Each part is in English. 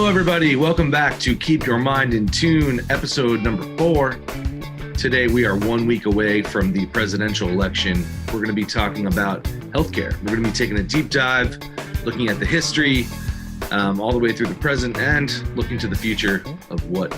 everybody. Welcome back to Keep Your Mind in Tune, episode number 4. Today, we are 1 week away from the presidential election. We're going to be talking about healthcare. We're going to be taking a deep dive, looking at the history, all the way through the present, and looking to the future of what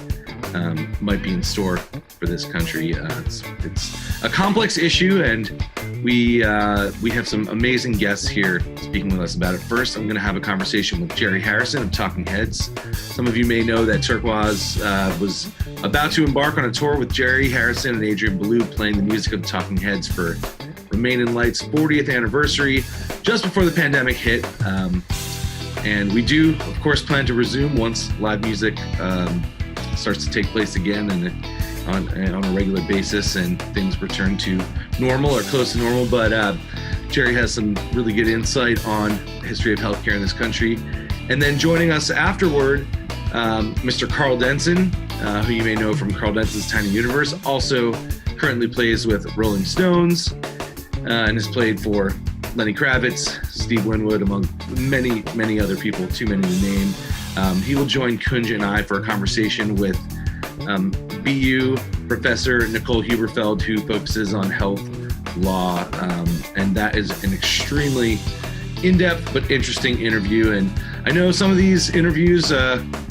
might be in store for this country. It's a complex issue, and we have some amazing guests here speaking with us about it. First, I'm going to have a conversation with Jerry Harrison of Talking Heads. Some of you may know that Turkuaz was about to embark on a tour with Jerry Harrison and Adrian Belew, playing the music of Talking Heads for Remain in Light's 40th anniversary, just before the pandemic hit. And we do, of course, plan to resume once live music starts to take place again and on a regular basis and things return to normal or close to normal. But Jerry has some really good insight on the history of healthcare in this country. And then joining us afterward, Mr. Karl Denson, who you may know from Karl Denson's Tiny Universe, also currently plays with Rolling Stones and has played for Lenny Kravitz, Steve Winwood, among many, many other people, too many to name. He will join Kunj and I for a conversation with BU Professor Nicole Huberfield, who focuses on health law, and that is an extremely in-depth but interesting interview. And I know some of these interviews,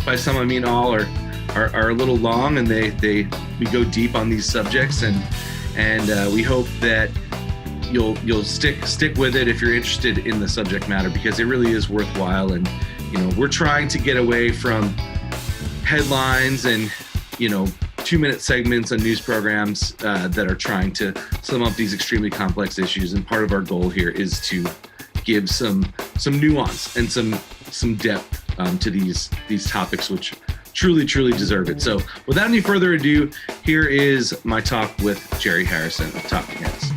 by some I mean all, are a little long, and we go deep on these subjects, and we hope that you'll stick with it if you're interested in the subject matter, because it really is worthwhile. And we're trying to get away from headlines and 2-minute segments on news programs that are trying to sum up these extremely complex issues. And part of our goal here is to give some nuance and some depth to these topics, which truly deserve it. So without any further ado, here is my talk with Jerry Harrison of Talking Heads.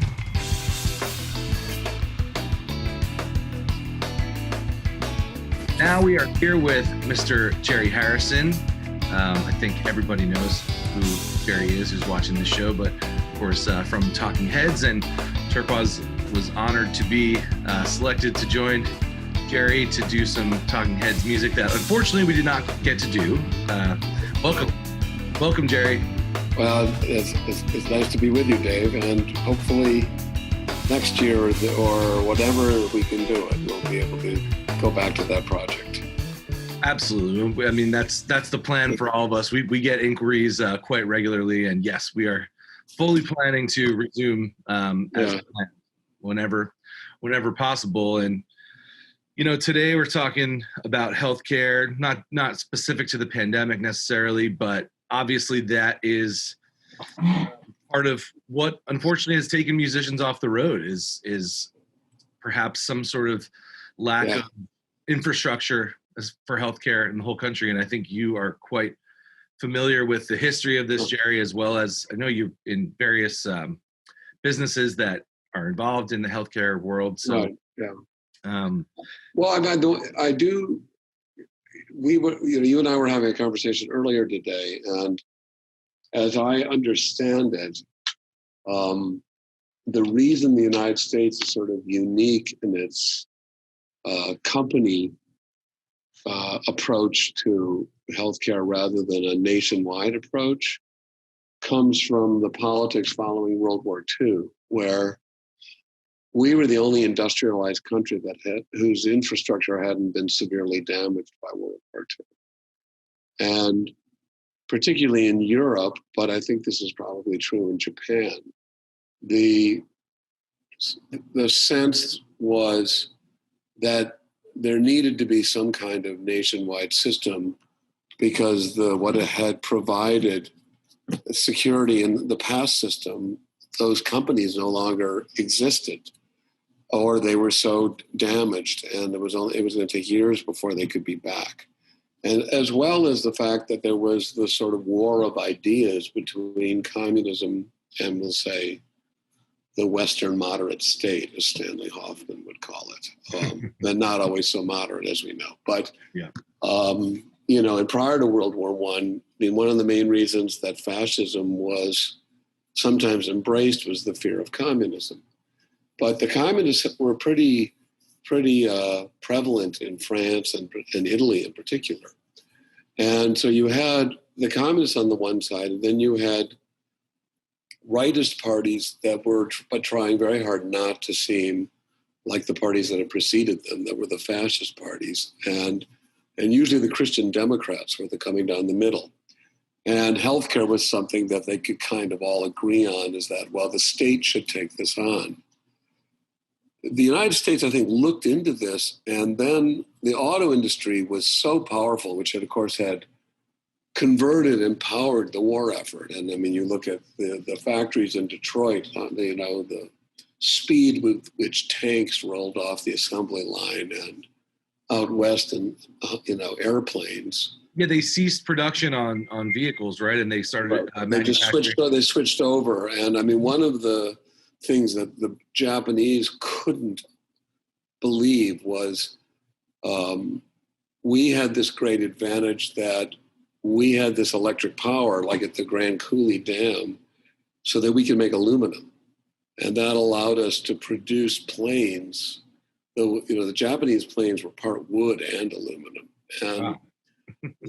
Now we are here with Mr. Jerry Harrison. I think everybody knows who Jerry is, who's watching this show, but of course from Talking Heads. And Turkuaz was honored to be selected to join Jerry to do some Talking Heads music that unfortunately we did not get to do. Welcome, Jerry. Well, it's nice to be with you, Dave, and hopefully next year or whatever we can do it, we'll be able to go back to that project. Absolutely. I mean, that's the plan for all of us. We get inquiries quite regularly, and yes, we are fully planning to resume as planned whenever possible. And today we're talking about healthcare, not specific to the pandemic necessarily, but obviously that is part of what unfortunately has taken musicians off the road is perhaps some sort of lack of infrastructure for healthcare in the whole country. And I think you are quite familiar with the history of this, Jerry, as well as I know you're in various businesses that are involved in the healthcare world. So, well, I do. We were, you and I were having a conversation earlier today, and as I understand it, the reason the United States is sort of unique in its company approach to healthcare rather than a nationwide approach comes from the politics following World War II, where we were the only industrialized country whose infrastructure hadn't been severely damaged by World War II. And particularly in Europe, but I think this is probably true in Japan, the sense was that there needed to be some kind of nationwide system because what it had provided security in the past system, those companies no longer existed, or they were so damaged, and it was going to take years before they could be back. And as well as the fact that there was the sort of war of ideas between communism and, we'll say, the Western moderate state, as Stanley Hoffman would call it. And not always so moderate, as we know. But, and prior to World War I mean, one of the main reasons that fascism was sometimes embraced was the fear of communism. But the communists were pretty prevalent in France and in Italy in particular. And so you had the communists on the one side, and then you had rightist parties that were trying very hard not to seem like the parties that had preceded them, that were the fascist parties. And usually the Christian Democrats were the coming down the middle. And healthcare was something that they could kind of all agree on, is that, well, the state should take this on. The United States, I think, looked into this, and then the auto industry was so powerful, which had, of course, had converted and powered the war effort. And I mean, you look at the factories in Detroit, the speed with which tanks rolled off the assembly line, and out west, and airplanes. Yeah, they ceased production on vehicles, right? And they started They switched over. And I mean, one of the things that the Japanese couldn't believe was we had this great advantage that we had this electric power, like at the Grand Coulee Dam, so that we could make aluminum. And that allowed us to produce planes. The Japanese planes were part wood and aluminum. And wow.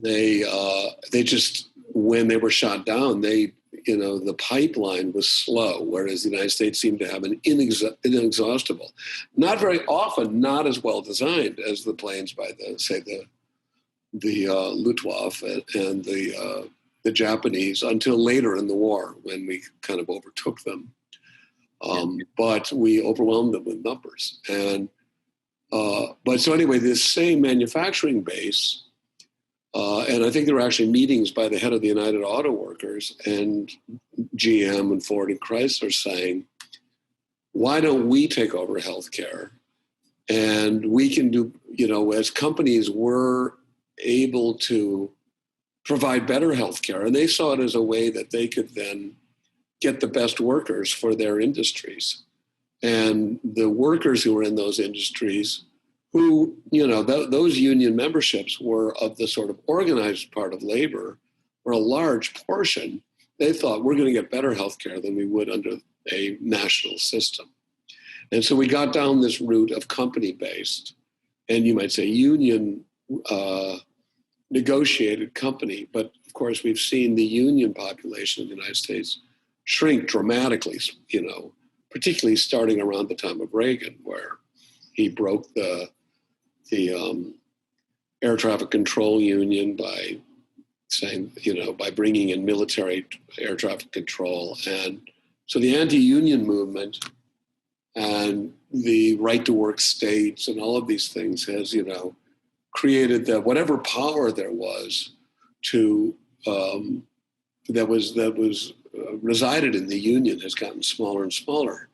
They just, when they were shot down, the pipeline was slow, whereas the United States seemed to have an inexhaustible, not very often, not as well designed as the planes by the Luftwaffe and the Japanese, until later in the war when we kind of overtook them. But we overwhelmed them with numbers. But so anyway, this same manufacturing base, and I think there were actually meetings by the head of the United Auto Workers and GM and Ford and Chrysler saying, why don't we take over healthcare? And we can do, as companies were able to provide better healthcare, and they saw it as a way that they could then get the best workers for their industries. And the workers who were in those industries, who, those union memberships were of the sort of organized part of labor, were a large portion. They thought, we're going to get better healthcare than we would under a national system. And so we got down this route of company-based, and you might say union negotiated company. But of course, we've seen the union population in the United States shrink dramatically, particularly starting around the time of Reagan, where he broke the air traffic control union by saying, by bringing in military air traffic control. And so the anti-union movement and the right to work states and all of these things has, created that whatever power there was to, that was resided in the union has gotten smaller and smaller.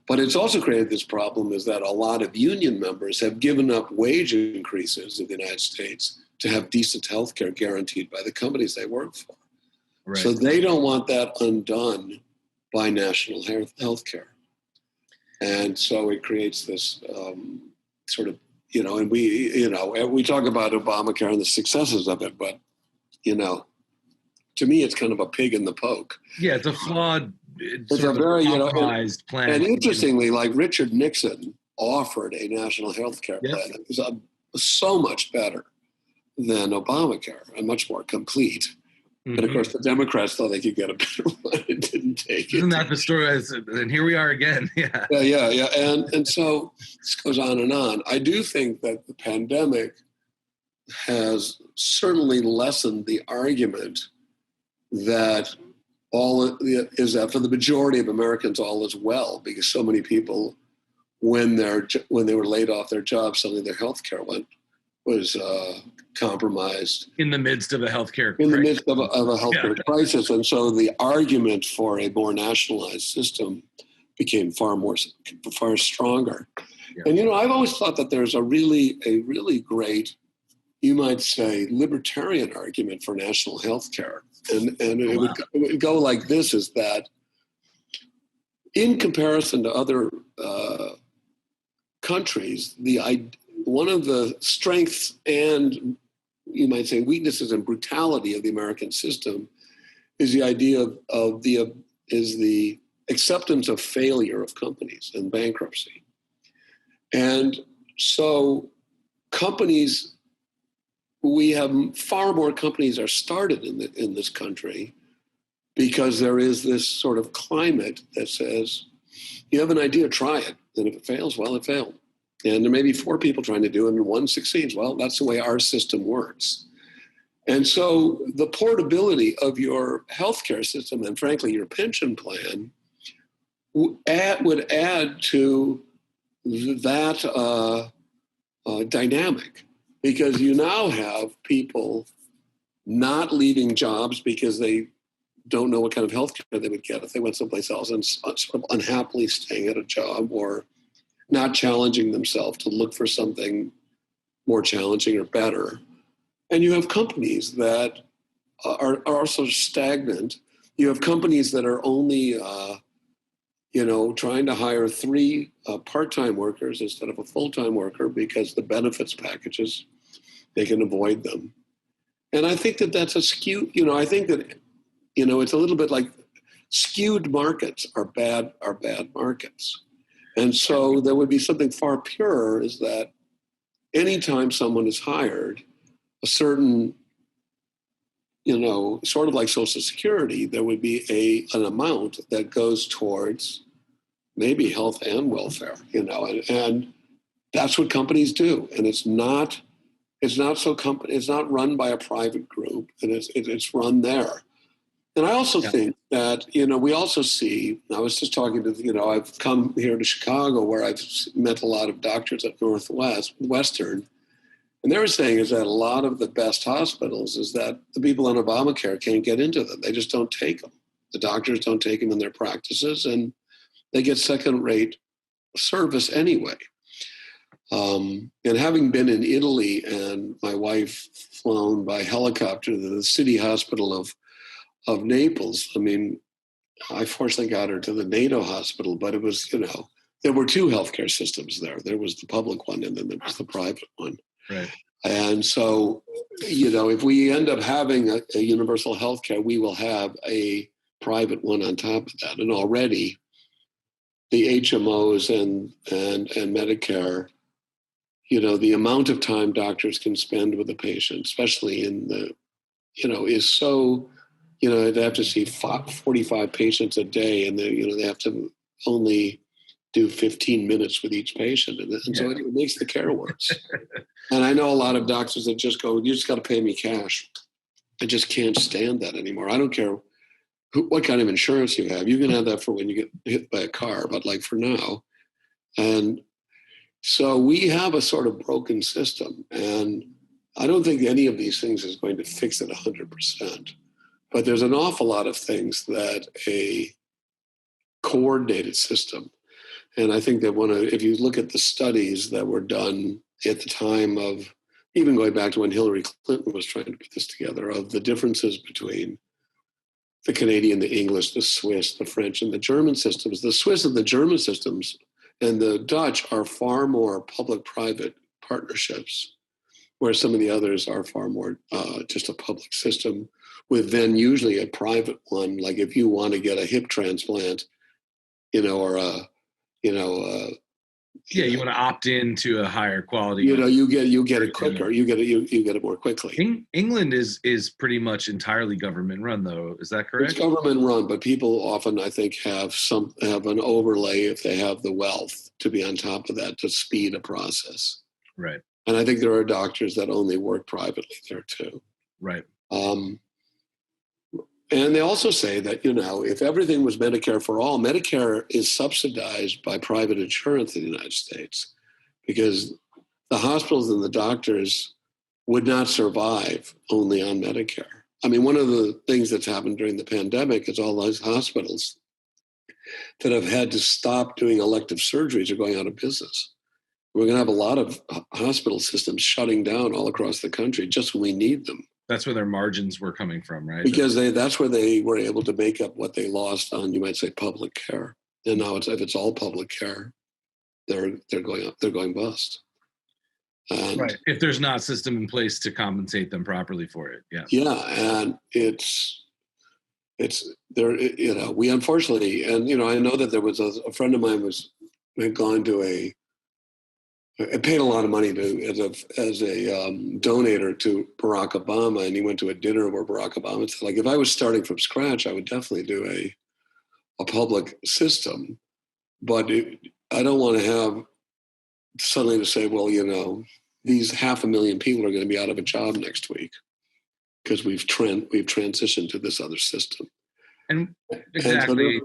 But it's also created this problem, is that a lot of union members have given up wage increases in the United States to have decent health care guaranteed by the companies they work for. Right. So they don't want that undone by national health care. And so it creates this sort of, and we talk about Obamacare and the successes of it, but, to me, it's kind of a pig in the poke. Yeah, it's a flawed, it's a very compromised plan. And interestingly, like Richard Nixon offered a national health care plan that was so much better than Obamacare and much more complete. Mm-hmm. And of course, the Democrats thought they could get a better one and didn't take it. Isn't that the story? And here we are again. Yeah. Yeah. And so this goes on and on. I do think that the pandemic has certainly lessened the argument that that for the majority of Americans all is well, because so many people, when they were laid off their jobs, suddenly their health care was compromised in the midst of a healthcare crisis. In the midst of a healthcare crisis, and so the argument for a more nationalized system became far stronger. Yeah. And I've always thought that there's a really great, you might say, libertarian argument for national health care. And it would go like this, is that in comparison to other countries, one of the strengths and, you might say, weaknesses and brutality of the American system is the idea of the acceptance of failure of companies and bankruptcy. And so companies we have far more companies are started in this country because there is this sort of climate that says, you have an idea, try it. And if it fails, well, it failed. And there may be 4 people trying to do it and 1 succeeds. Well, that's the way our system works. And so the portability of your healthcare system and frankly, your pension plan would add to that dynamic, because you now have people not leaving jobs because they don't know what kind of health care they would get if they went someplace else, and sort of unhappily staying at a job or not challenging themselves to look for something more challenging or better. And you have companies that are also stagnant. You have companies that are only, trying to hire 3 part-time workers instead of a full-time worker because the benefits packages, they can avoid them. And I think that that's a skew. I think that, it's a little bit like skewed markets are bad markets. And so there would be something far purer, is that anytime someone is hired, a certain, sort of like Social Security, there would be an amount that goes towards maybe health and welfare, and that's what companies do. And it's not run by a private group, and it's run there. And I also think that, we also see, I was just talking to, I've come here to Chicago where I've met a lot of doctors at Northwestern, and they were saying is that a lot of the best hospitals is that the people on Obamacare can't get into them. They just don't take them. The doctors don't take them in their practices, and they get second-rate service anyway. And having been in Italy and my wife flown by helicopter to the city hospital of Naples, I fortunately got her to the NATO hospital, but it was, there were 2 healthcare systems there. There was the public one, and then there was the private one. Right. And so, if we end up having a universal healthcare, we will have a private one on top of that. And already the HMOs and Medicare, the amount of time doctors can spend with a patient, especially in the, is so, they have to see 45 patients a day, and they have to only do 15 minutes with each patient. And so it makes the care worse. And I know a lot of doctors that just go, you just got to pay me cash. I just can't stand that anymore. I don't care what kind of insurance you have. You can have that for when you get hit by a car, but like for now. And so we have a sort of broken system. And I don't think any of these things is going to fix it 100%. But there's an awful lot of things that a coordinated system, and I think that if you look at the studies that were done at the time of, even going back to when Hillary Clinton was trying to put this together, of the differences between the Canadian, the English, the Swiss, the French, and the German systems. The Swiss and the German systems and the Dutch are far more public-private partnerships, where some of the others are far more just a public system with then usually a private one. Like if you want to get a hip transplant, or you want to opt into a higher quality. You get it quicker. You get it more quickly. England is pretty much entirely government run, though. Is that correct? It's government run, but people often, I think, have an overlay if they have the wealth to be on top of that to speed a process. Right. And I think there are doctors that only work privately there too. Right. And they also say that, if everything was Medicare for all, Medicare is subsidized by private insurance in the United States, because the hospitals and the doctors would not survive only on Medicare. One of the things that's happened during the pandemic is all those hospitals that have had to stop doing elective surgeries are going out of business. We're going to have a lot of hospital systems shutting down all across the country just when we need them. That's where their margins were coming from, right? Because that's where they were able to make up what they lost on, you might say, public care. And now if it's all public care, they're going bust. And right. If there's not a system in place to compensate them properly for it. Yeah. Yeah. And it's there, we unfortunately, and, I know that there was a friend of mine had gone to I paid a lot of money as a donator to Barack Obama, and he went to a dinner where Barack Obama said, like, if I was starting from scratch, I would definitely do a public system, but I don't want to have suddenly to say, well, these 500,000 people are going to be out of a job next week because we've transitioned to this other system. And exactly,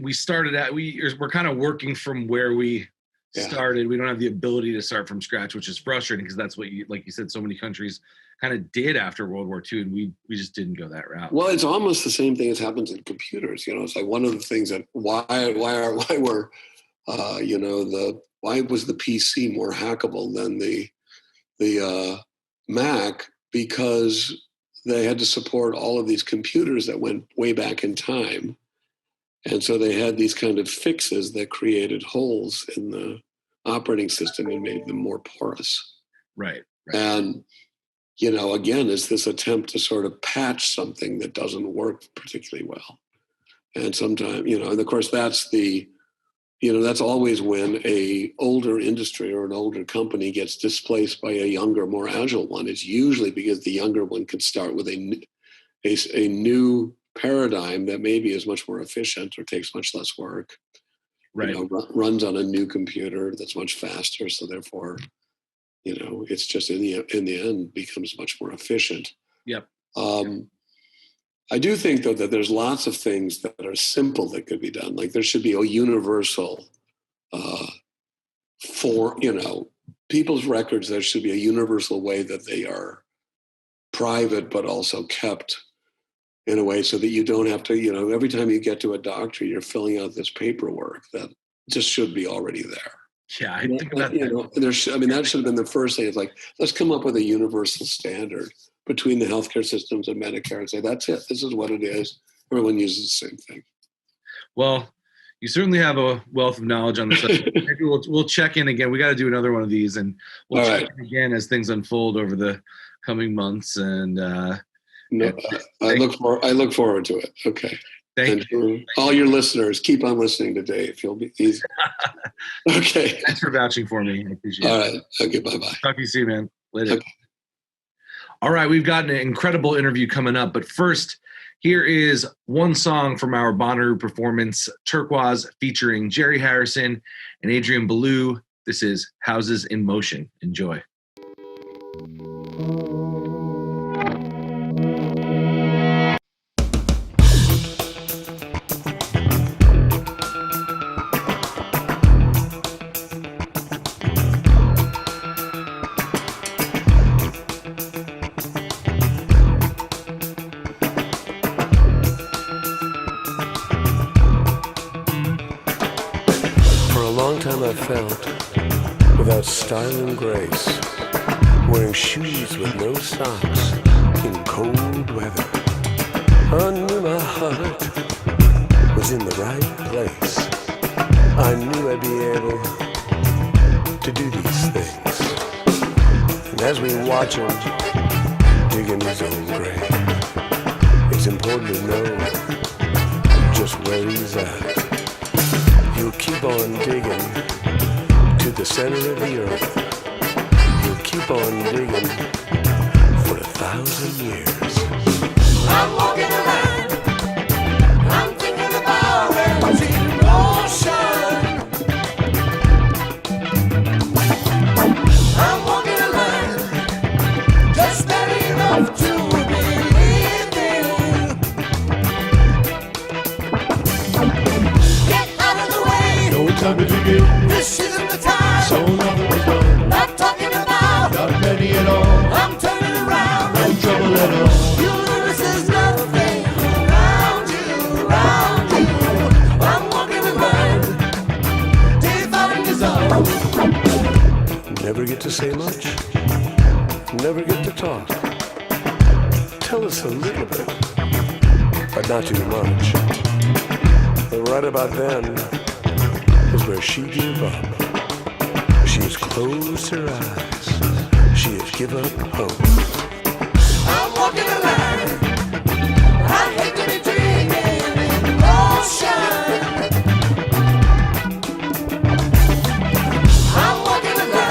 we started at we're kind of working from where we started. We don't have the ability to start from scratch, which is frustrating because that's what like you said, so many countries kind of did after World War II, and we just didn't go that route. Well, it's almost the same thing as happens in computers. It's like one of the things that why was the PC more hackable than the Mac? Because they had to support all of these computers that went way back in time. And so they had these kind of fixes that created holes in the operating system and made them more porous. Right. And, again, it's this attempt to sort of patch something that doesn't work particularly well. And sometimes, and of course, that's that's always when a older industry or an older company gets displaced by a younger, more agile one. It's usually because the younger one can start with a new paradigm that maybe is much more efficient or takes much less work. Right. Runs on a new computer that's much faster. So therefore, it's just in the end becomes much more efficient. Yep. I do think, though, that there's lots of things that are simple that could be done. Like there should be a universal people's records. There should be a universal way that they are private, but also kept in a way so that you don't have to, every time you get to a doctor, you're filling out this paperwork that just should be already there. Yeah, I think about that. That should have been the first thing. It's like, let's come up with a universal standard between the healthcare systems and Medicare and say, that's it. This is what it is. Everyone uses the same thing. Well, you certainly have a wealth of knowledge on the subject. Maybe we'll check in again. We got to do another one of these, and we'll check in again as things unfold over the coming months. And I look forward to it. Okay. Thank you. All your listeners, keep on listening to Dave. You'll be easy. Okay. Thanks for vouching for me. I appreciate it. All right. Okay. Bye-bye. Talk to you soon, man. Later. Okay. All right. We've got an incredible interview coming up. But first, here is one song from our Bonnaroo performance, Turkuaz, featuring Jerry Harrison and Adrian Belew. This is Houses in Motion. Enjoy. I felt without style and grace, wearing shoes with no socks in cold weather. I knew my heart was in the right place. I knew I'd be able to do these things. And as we watch him digging his own grave, it's important to know just where he's at. He'll keep on digging to the center of the earth. He'll keep on digging for 1,000 years. I'm walking around, I'm thinking about empty motion. I'm walking around, just steady enough to believe in. Get out of the way, No time to begin, this isn't the time. so nothing was done. Not talking about, Not many at all, I'm turning around. no trouble at all. You notice there's nothing around you, around you. I'm walking around, defying his own. Never get to say much, never get to talk. Tell us a little bit, but not too much. But right about then is where she gave up. She has closed her eyes. She has given up hope. I'm walking around, I hate to be dreaming in motion. I'm walking around.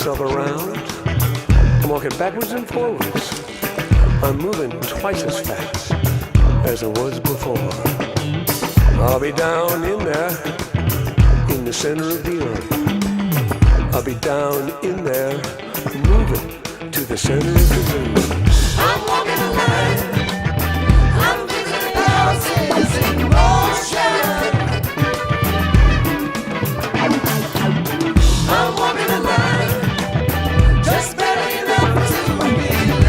myself around. I'm walking backwards and forwards. I'm moving twice as fast as I was before. I'll be down in there, in the center of the earth. I'll be down in there, moving to the center of the room. I'm walking the line. I'm visiting houses in motion. I'm walking the line. Just barely enough to be living.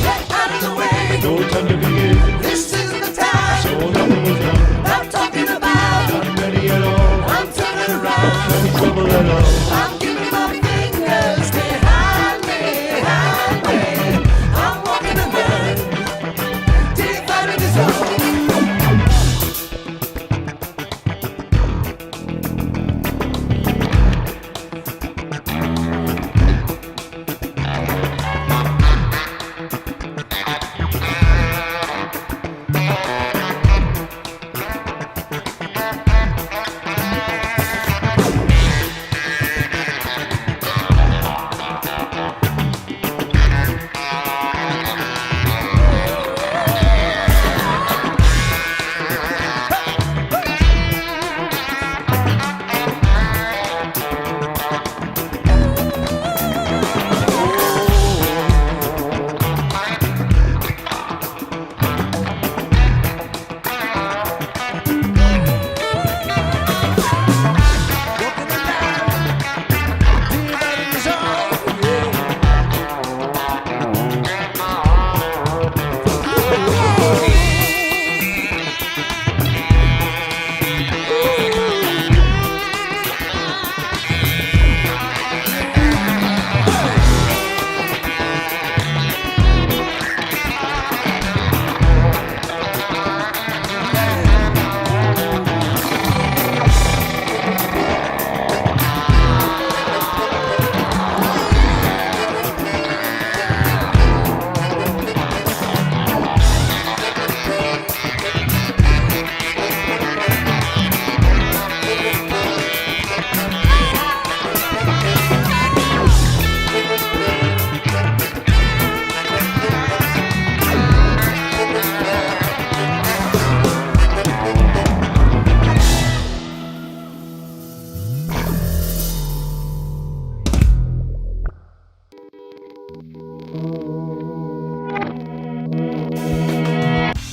Get out of the way. No time to begin. This is the time. So nothing was done. I'm talking about. Not ready at all. I'm turning around. No trouble at all. I'm giving my fingers behind me. I'm walking the line. Dividing the zone.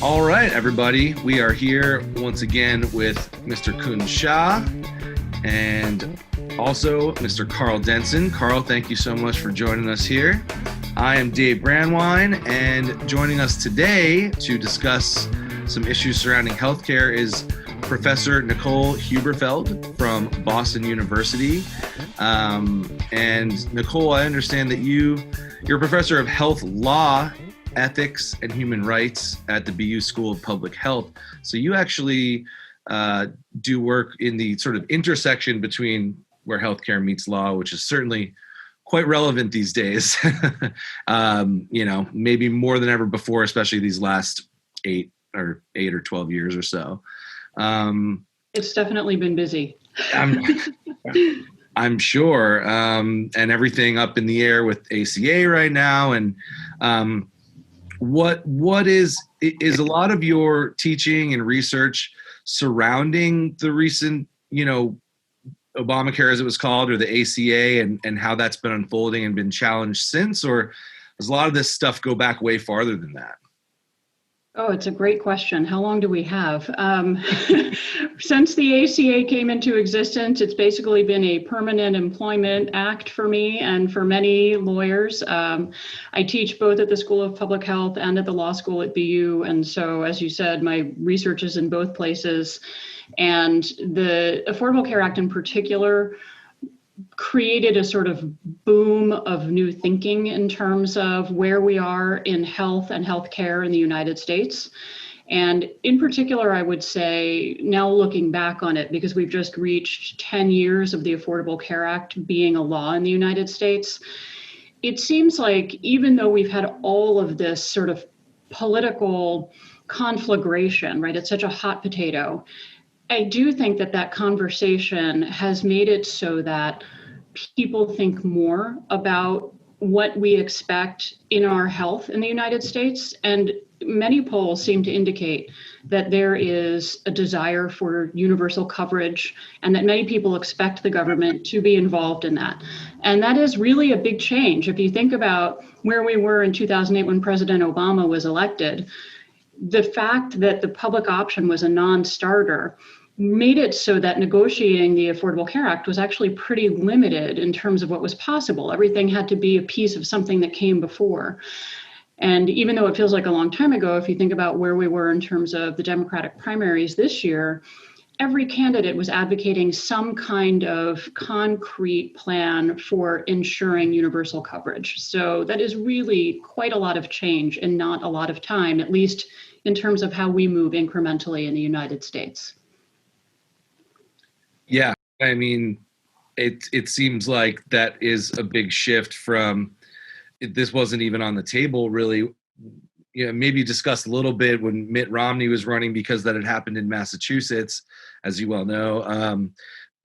All right, everybody. We are here once again with Mr. Kunj Shah and also Mr. Karl Denson. Karl, thank you so much for joining us here. I am Dave Brandwein, and joining us today to discuss some issues surrounding healthcare is Professor Nicole Huberfield from Boston University. And Nicole, I understand that you're a professor of health law, ethics, and human rights at the Belew School of Public Health. So you actually do work in the sort of intersection between where healthcare meets law, which is certainly quite relevant these days. Maybe more than ever before, especially these last 8 or 12 years or so. It's definitely been busy. I'm sure. And everything up in the air with ACA right now. And what is a lot of your teaching and research surrounding the recent, Obamacare, as it was called, or the ACA, and how that's been unfolding and been challenged since, or does a lot of this stuff go back way farther than that? Oh, it's a great question. How long do we have? Since the ACA came into existence, it's basically been a permanent employment act for me and for many lawyers. I teach both at the School of Public Health and at the law school at BU. And so, as you said, my research is in both places. And the Affordable Care Act in particular created a sort of boom of new thinking in terms of where we are in health and healthcare in the United States. And in particular, I would say, now looking back on it, because we've just reached 10 years of the Affordable Care Act being a law in the United States, it seems like even though we've had all of this sort of political conflagration, right, it's such a hot potato, I do think that that conversation has made it so that people think more about what we expect in our health in the United States. And many polls seem to indicate that there is a desire for universal coverage and that many people expect the government to be involved in that. And that is really a big change. If you think about where we were in 2008 when President Obama was elected, the fact that the public option was a non-starter made it so that negotiating the Affordable Care Act was actually pretty limited in terms of what was possible. Everything had to be a piece of something that came before. And even though it feels like a long time ago, if you think about where we were in terms of the Democratic primaries this year, every candidate was advocating some kind of concrete plan for ensuring universal coverage. So that is really quite a lot of change in not a lot of time, at least in terms of how we move incrementally in the United States. Yeah, I mean, it seems like that is a big shift from this wasn't even on the table really. You know, maybe discussed a little bit when Mitt Romney was running because that had happened in Massachusetts, as you well know.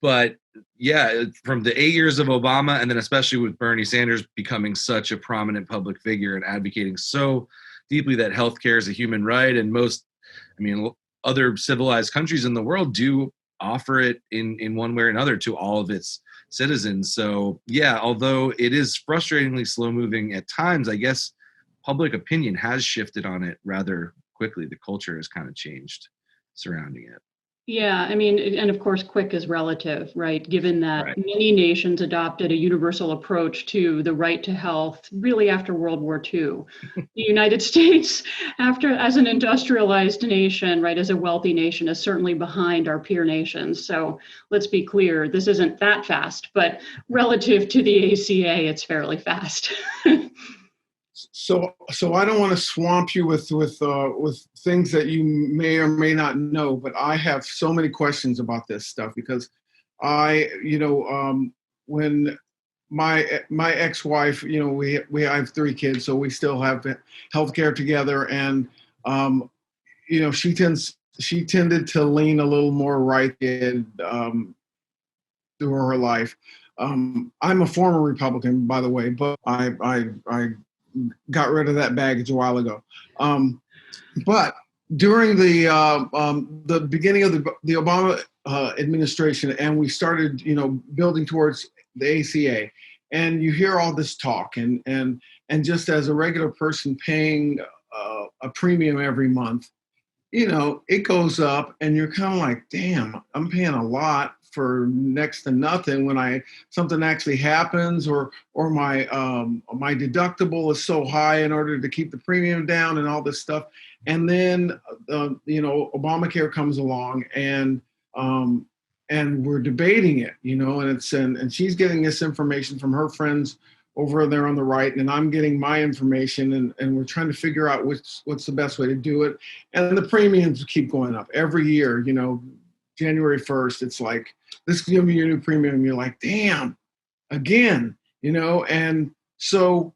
But yeah, from the 8 years of Obama, and then especially with Bernie Sanders becoming such a prominent public figure and advocating so deeply that healthcare is a human right, and other civilized countries in the world do offer it in one way or another to all of its citizens. So yeah, although it is frustratingly slow moving at times, I guess public opinion has shifted on it rather quickly. The culture has kind of changed surrounding it. Yeah, I mean, and of course, quick is relative, right? Given that Right. many nations adopted a universal approach to the right to health really after World War II. The United States, as an industrialized nation, right, as a wealthy nation, is certainly behind our peer nations. So let's be clear, this isn't that fast, but relative to the ACA, it's fairly fast. So I don't want to swamp you with things that you may or may not know, but I have so many questions about this stuff because when my ex-wife, we have 3 kids, so we still have healthcare together, and she tended to lean a little more right-handed through her life. I'm a former Republican, by the way, but I got rid of that baggage a while ago. But during the beginning of the Obama administration, and we started, building towards the ACA, and you hear all this talk, and just as a regular person paying a premium every month, it goes up, and you're kind of like, damn, I'm paying a lot for next to nothing when something actually happens, or my deductible is so high in order to keep the premium down and all this stuff. And then Obamacare comes along, and we're debating it, and she's getting this information from her friends over there on the right, and I'm getting my information, and we're trying to figure out what's the best way to do it. And the premiums keep going up every year. January 1st, it's like, this is gonna be your new premium. You're like, damn, again, and so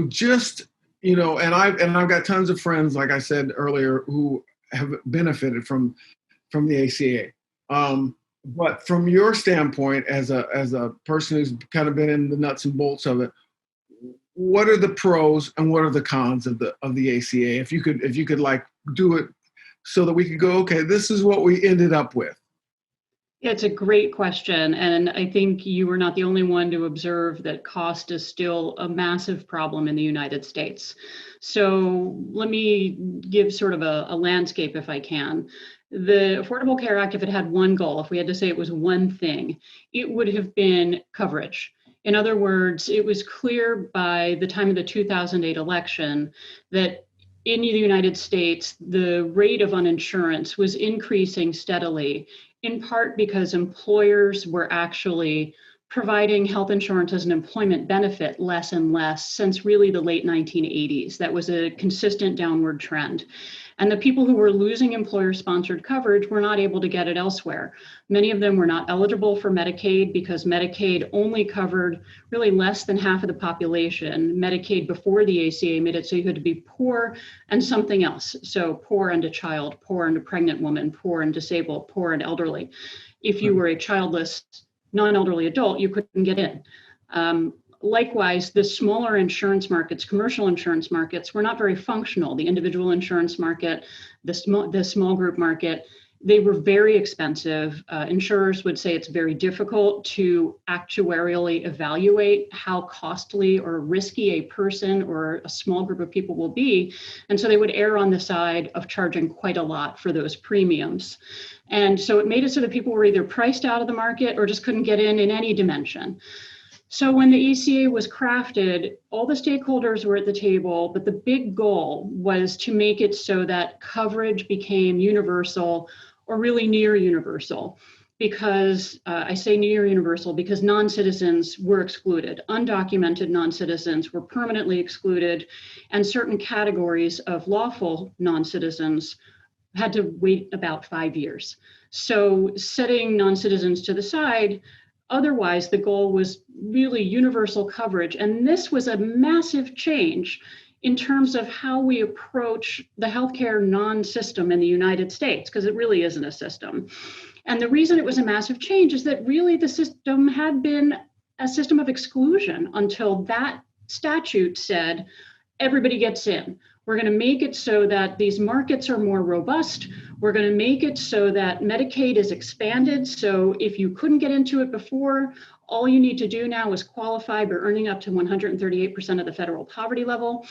just, and I've got tons of friends, like I said earlier, who have benefited from the ACA. But from your standpoint, as a person who's kind of been in the nuts and bolts of it, what are the pros and what are the cons of the ACA? If you could like do it so that we could go, okay, this is what we ended up with. Yeah, it's a great question. And I think you were not the only one to observe that cost is still a massive problem in the United States. So let me give sort of a landscape if I can. The Affordable Care Act, if it had one goal, if we had to say it was one thing, it would have been coverage. In other words, it was clear by the time of the 2008 election that in the United States, the rate of uninsurance was increasing steadily, in part because employers were actually providing health insurance as an employment benefit less and less since really the late 1980s. That was a consistent downward trend. And the people who were losing employer-sponsored coverage were not able to get it elsewhere. Many of them were not eligible for Medicaid because Medicaid only covered really less than half of the population. Medicaid before the ACA made it so you had to be poor and something else. So poor and a child, poor and a pregnant woman, poor and disabled, poor and elderly. If you were a childless, non-elderly adult, you couldn't get in. Likewise, the smaller insurance markets, commercial insurance markets, were not very functional. The individual insurance market, the small group market, they were very expensive. Insurers would say it's very difficult to actuarially evaluate how costly or risky a person or a small group of people will be. And so they would err on the side of charging quite a lot for those premiums. And so it made it so that people were either priced out of the market or just couldn't get in any dimension. So when the ACA was crafted, all the stakeholders were at the table, but the big goal was to make it so that coverage became universal or really near universal. Because I say near universal because non-citizens were excluded. Undocumented non-citizens were permanently excluded, and certain categories of lawful non-citizens had to wait about 5 years. So setting non-citizens to the side, otherwise the goal was really universal coverage. And this was a massive change in terms of how we approach the healthcare non-system in the United States, because it really isn't a system. And the reason it was a massive change is that really the system had been a system of exclusion until that statute said, everybody gets in. We're going to make it so that these markets are more robust. We're going to make it so that Medicaid is expanded. So if you couldn't get into it before, all you need to do now is qualify by earning up to 138% of the federal poverty level.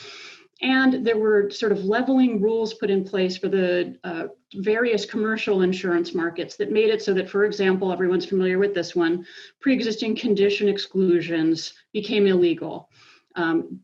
And there were sort of leveling rules put in place for the various commercial insurance markets that made it so that, for example, everyone's familiar with this one, pre-existing condition exclusions became illegal.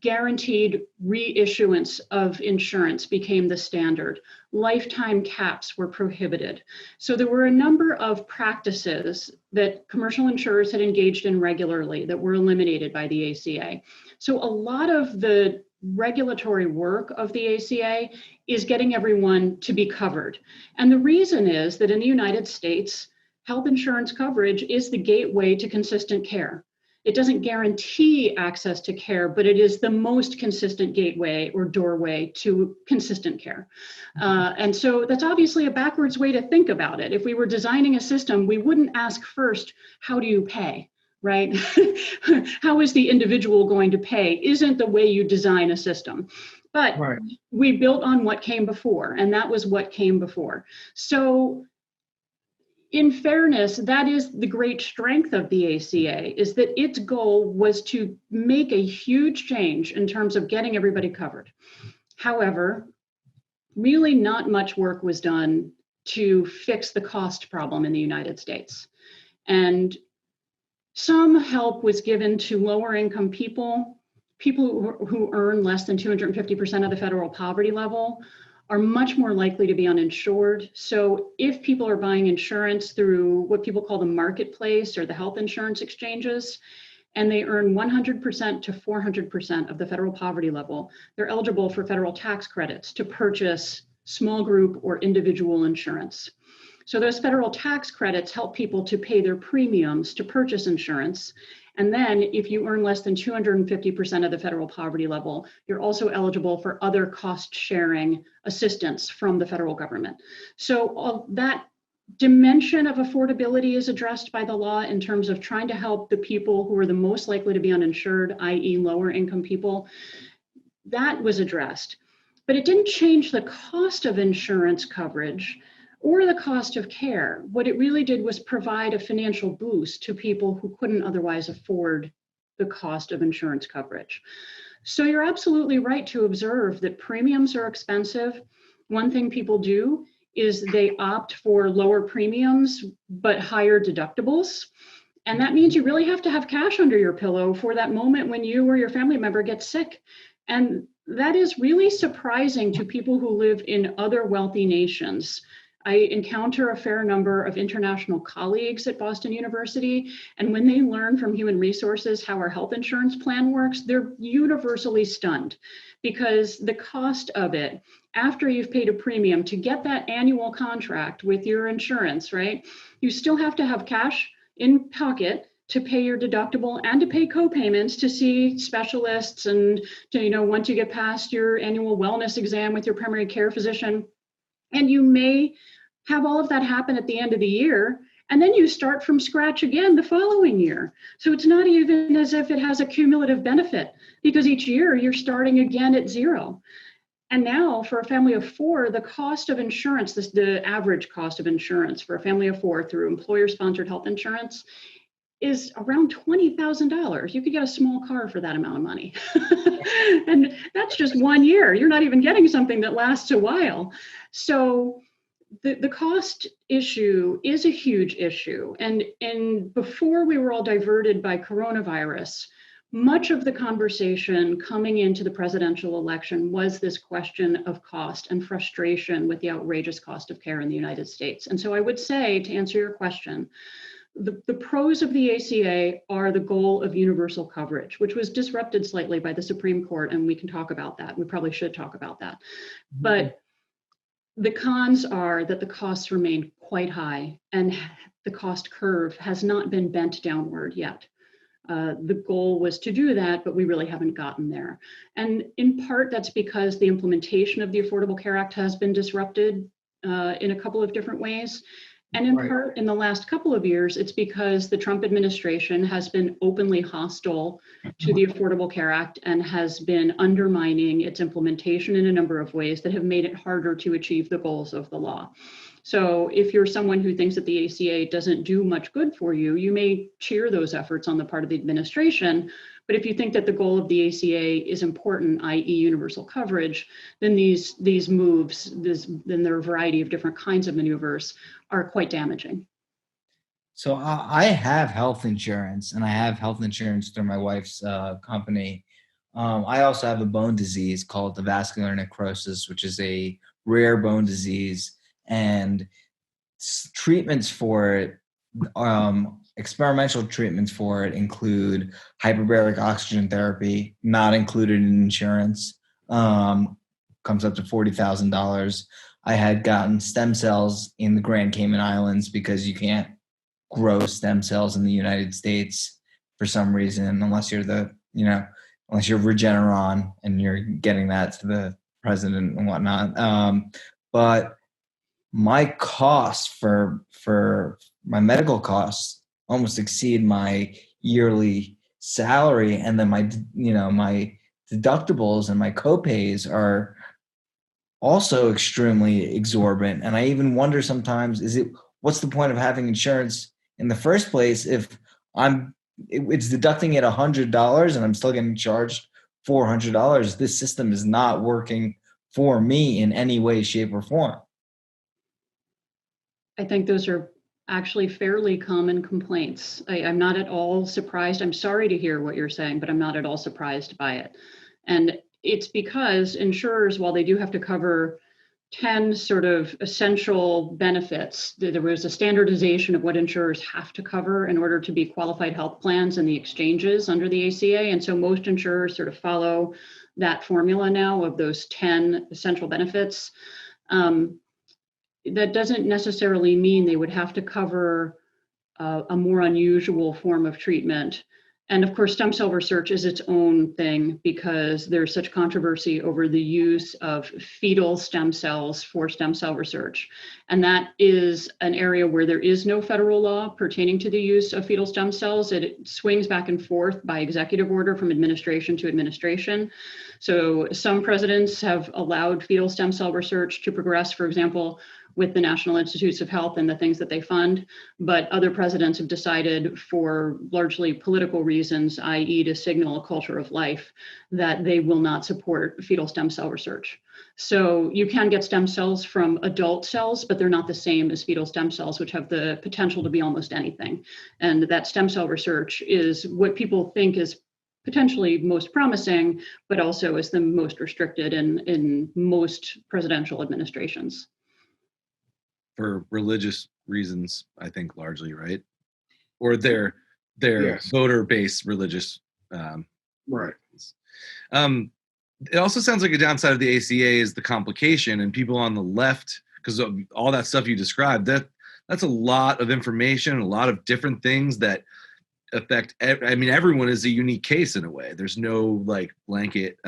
Guaranteed reissuance of insurance became the standard. Lifetime caps were prohibited. So there were a number of practices that commercial insurers had engaged in regularly that were eliminated by the ACA. So a lot of the regulatory work of the ACA is getting everyone to be covered. And the reason is that in the United States, health insurance coverage is the gateway to consistent care. It doesn't guarantee access to care, but it is the most consistent gateway or doorway to consistent care. And so that's obviously a backwards way to think about it. If we were designing a system, we wouldn't ask first, how do you pay, right? How is the individual going to pay? Isn't the way you design a system. But right. We built on what came before, and that was what came before. So in fairness, that is the great strength of the ACA, is that its goal was to make a huge change in terms of getting everybody covered. However, really not much work was done to fix the cost problem in the United States. And some help was given to lower income people who earn less than 250% of the federal poverty level are much more likely to be uninsured. So if people are buying insurance through what people call the marketplace or the health insurance exchanges, and they earn 100% to 400% of the federal poverty level, they're eligible for federal tax credits to purchase small group or individual insurance. So those federal tax credits help people to pay their premiums to purchase insurance. And then if you earn less than 250% of the federal poverty level, you're also eligible for other cost sharing assistance from the federal government. So that dimension of affordability is addressed by the law in terms of trying to help the people who are the most likely to be uninsured, i.e. lower income people. That was addressed, but it didn't change the cost of insurance coverage or the cost of care. What it really did was provide a financial boost to people who couldn't otherwise afford the cost of insurance coverage. So you're absolutely right to observe that premiums are expensive. One thing people do is they opt for lower premiums, but higher deductibles. And that means you really have to have cash under your pillow for that moment when you or your family member gets sick. And that is really surprising to people who live in other wealthy nations. I encounter a fair number of international colleagues at Boston University, and when they learn from human resources how our health insurance plan works, they're universally stunned because the cost of it, after you've paid a premium to get that annual contract with your insurance, right? You still have to have cash in pocket to pay your deductible and to pay co-payments to see specialists and to, once you get past your annual wellness exam with your primary care physician. And you may have all of that happen at the end of the year, and then you start from scratch again the following year. So it's not even as if it has a cumulative benefit, because each year you're starting again at zero. And now for a family of four, the cost of insurance, the average cost of insurance for a family of four through employer-sponsored health insurance is around $20,000. You could get a small car for that amount of money. And that's just 1 year. You're not even getting something that lasts a while. So the cost issue is a huge issue. And before we were all diverted by coronavirus, much of the conversation coming into the presidential election was this question of cost and frustration with the outrageous cost of care in the United States. And so I would say, to answer your question, the pros of the ACA are the goal of universal coverage, which was disrupted slightly by the Supreme Court, and we can talk about that. We probably should talk about that. But the cons are that the costs remain quite high, and the cost curve has not been bent downward yet. The goal was to do that, but we really haven't gotten there. And in part, that's because the implementation of the Affordable Care Act has been disrupted in a couple of different ways. And in part, in the last couple of years, it's because the Trump administration has been openly hostile to the Affordable Care Act and has been undermining its implementation in a number of ways that have made it harder to achieve the goals of the law. So if you're someone who thinks that the ACA doesn't do much good for you, you may cheer those efforts on the part of the administration. But if you think that the goal of the ACA is important, i.e. universal coverage, then these moves, then there are a variety of different kinds of maneuvers, are quite damaging. So I have health insurance, and I have health insurance through my wife's company. I also have a bone disease called the vascular necrosis, which is a rare bone disease, and treatments for it, experimental treatments for it include hyperbaric oxygen therapy, not included in insurance, comes up to $40,000. I had gotten stem cells in the Grand Cayman Islands because you can't grow stem cells in the United States for some reason, unless you're unless you're Regeneron and you're getting that to the president and whatnot. But my costs for my medical costs almost exceed my yearly salary, and then my deductibles and my copays are also extremely exorbitant. And I even wonder sometimes, what's the point of having insurance in the first place if it's deducting at $100 and I'm still getting charged $400? This system is not working for me in any way, shape, or form. I think those are actually fairly common complaints. I'm not at all surprised. I'm sorry to hear what you're saying, but I'm not at all surprised by it. And it's because insurers, while they do have to cover 10 sort of essential benefits, there was a standardization of what insurers have to cover in order to be qualified health plans in the exchanges under the ACA. And so most insurers sort of follow that formula now of those 10 essential benefits. That doesn't necessarily mean they would have to cover a more unusual form of treatment. And of course, stem cell research is its own thing because there's such controversy over the use of fetal stem cells for stem cell research. And that is an area where there is no federal law pertaining to the use of fetal stem cells. It swings back and forth by executive order from administration to administration. So some presidents have allowed fetal stem cell research to progress, for example, with the National Institutes of Health and the things that they fund, but other presidents have decided for largely political reasons, i.e. to signal a culture of life, that they will not support fetal stem cell research. So you can get stem cells from adult cells, but they're not the same as fetal stem cells, which have the potential to be almost anything. And that stem cell research is what people think is potentially most promising, but also is the most restricted in most presidential administrations. for religious reasons, I think largely, right? Or their Yes. voter-based religious. Right. Um, it also sounds like a downside of the ACA is the complication, and people on the left, because of all that stuff you described, that's a lot of information, a lot of different things that affect. I mean, everyone is a unique case in a way. There's no like blanket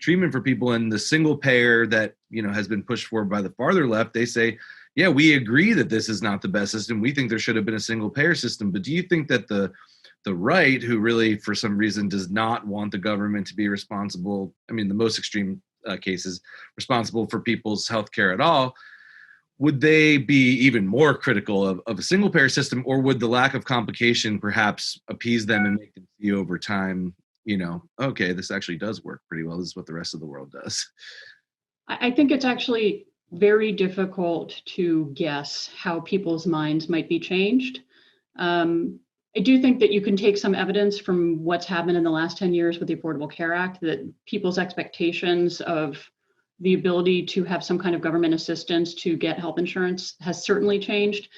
treatment for people, and the single payer that has been pushed for by the farther left, they say, yeah, we agree that this is not the best system. We think there should have been a single payer system. But do you think that the right, who really for some reason does not want the government to be responsible, I mean, the most extreme cases, responsible for people's health care at all, would they be even more critical of a single payer system, or would the lack of complication perhaps appease them and make them see over time, okay, this actually does work pretty well. This is what the rest of the world does. I think it's actually very difficult to guess how people's minds might be changed. I do think that you can take some evidence from what's happened in the last 10 years with the Affordable Care Act, that people's expectations of the ability to have some kind of government assistance to get health insurance has certainly changed.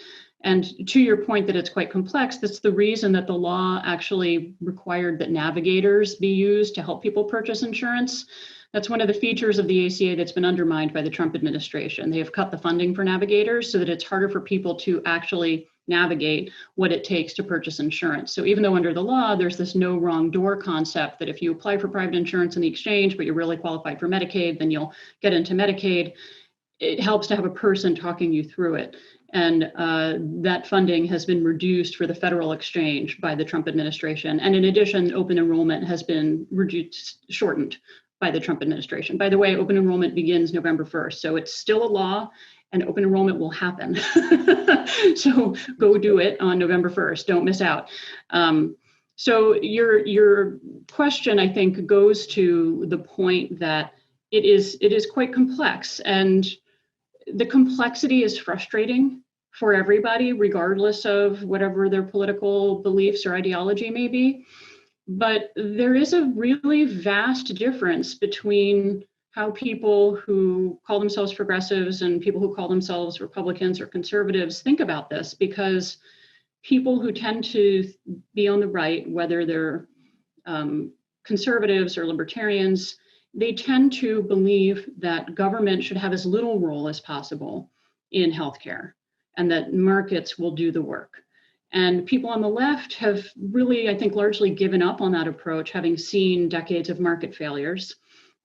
And to your point that it's quite complex, that's the reason that the law actually required that navigators be used to help people purchase insurance. That's one of the features of the ACA that's been undermined by the Trump administration. They have cut the funding for navigators so that it's harder for people to actually navigate what it takes to purchase insurance. So even though under the law, there's this no wrong door concept that if you apply for private insurance in the exchange, but you're really qualified for Medicaid, then you'll get into Medicaid. It helps to have a person talking you through it. And that funding has been reduced for the federal exchange by the Trump administration. And in addition, open enrollment has been shortened by the Trump administration. By the way, open enrollment begins November 1st. So it's still a law and open enrollment will happen. So go do it on November 1st. Don't miss out. So your question, I think, goes to the point that it is quite complex, and the complexity is frustrating for everybody, regardless of whatever their political beliefs or ideology may be. But there is a really vast difference between how people who call themselves progressives and people who call themselves Republicans or conservatives think about this, because people who tend to be on the right, whether they're conservatives or libertarians, they tend to believe that government should have as little role as possible in healthcare and that markets will do the work. And people on the left have really, I think, largely given up on that approach, having seen decades of market failures.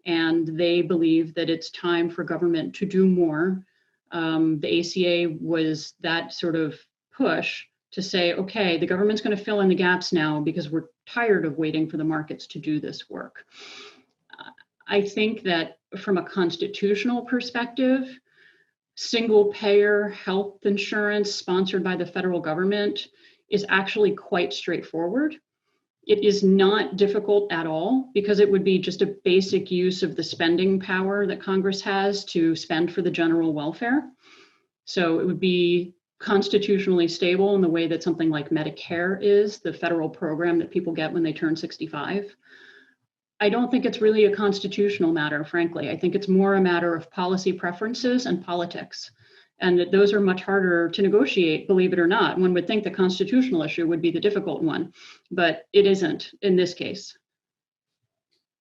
And they believe that it's time for government to do more. The ACA was that sort of push to say, okay, the government's going to fill in the gaps now because we're tired of waiting for the markets to do this work. I think that from a constitutional perspective, single payer health insurance sponsored by the federal government is actually quite straightforward. It is not difficult at all because it would be just a basic use of the spending power that Congress has to spend for the general welfare. So it would be constitutionally stable in the way that something like Medicare is, the federal program that people get when they turn 65. I don't think it's really a constitutional matter, frankly. I think it's more a matter of policy preferences and politics. And that those are much harder to negotiate, believe it or not. One would think the constitutional issue would be the difficult one, but it isn't in this case.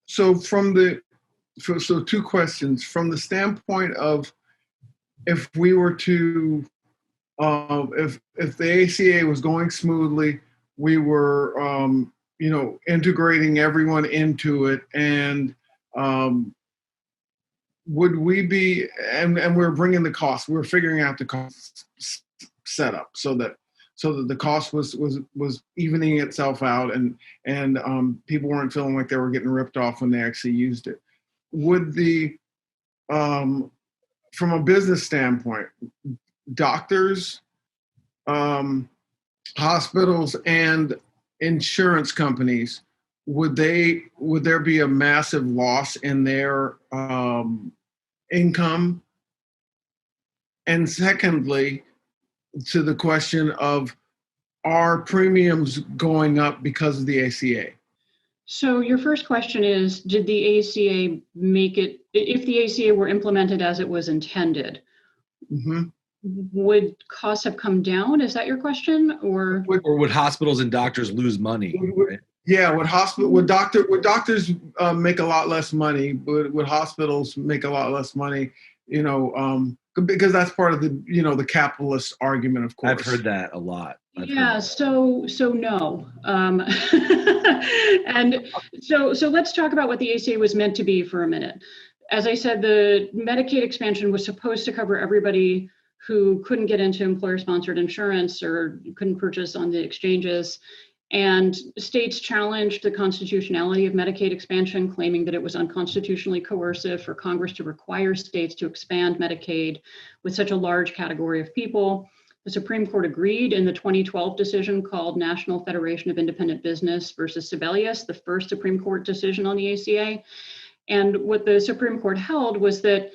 So so two questions. From the standpoint of if we were to, if the ACA was going smoothly, we were, integrating everyone into it, and would we be, and we're bringing the cost, we're figuring out the cost setup so that the cost was evening itself out, and people weren't feeling like they were getting ripped off when they actually used it. Would from a business standpoint, doctors, hospitals, and insurance companies, would there be a massive loss in their income? And secondly, to the question of, are premiums going up because of the ACA? So your first question is, did the ACA make it, if the ACA were implemented as it was intended, Mm-hmm. would costs have come down? Is that your question? Or Or would hospitals and doctors lose money? Right? Yeah, would doctors make a lot less money? Would hospitals make a lot less money? Because that's part of the the capitalist argument, of course. I've heard that a lot. yeah, so no. And so let's talk about what the ACA was meant to be for a minute. As I said, the Medicaid expansion was supposed to cover everybody who couldn't get into employer-sponsored insurance or couldn't purchase on the exchanges. And states challenged the constitutionality of Medicaid expansion, claiming that it was unconstitutionally coercive for Congress to require states to expand Medicaid with such a large category of people. The Supreme Court agreed in the 2012 decision called National Federation of Independent Business versus Sebelius, the first Supreme Court decision on the ACA. And what the Supreme Court held was that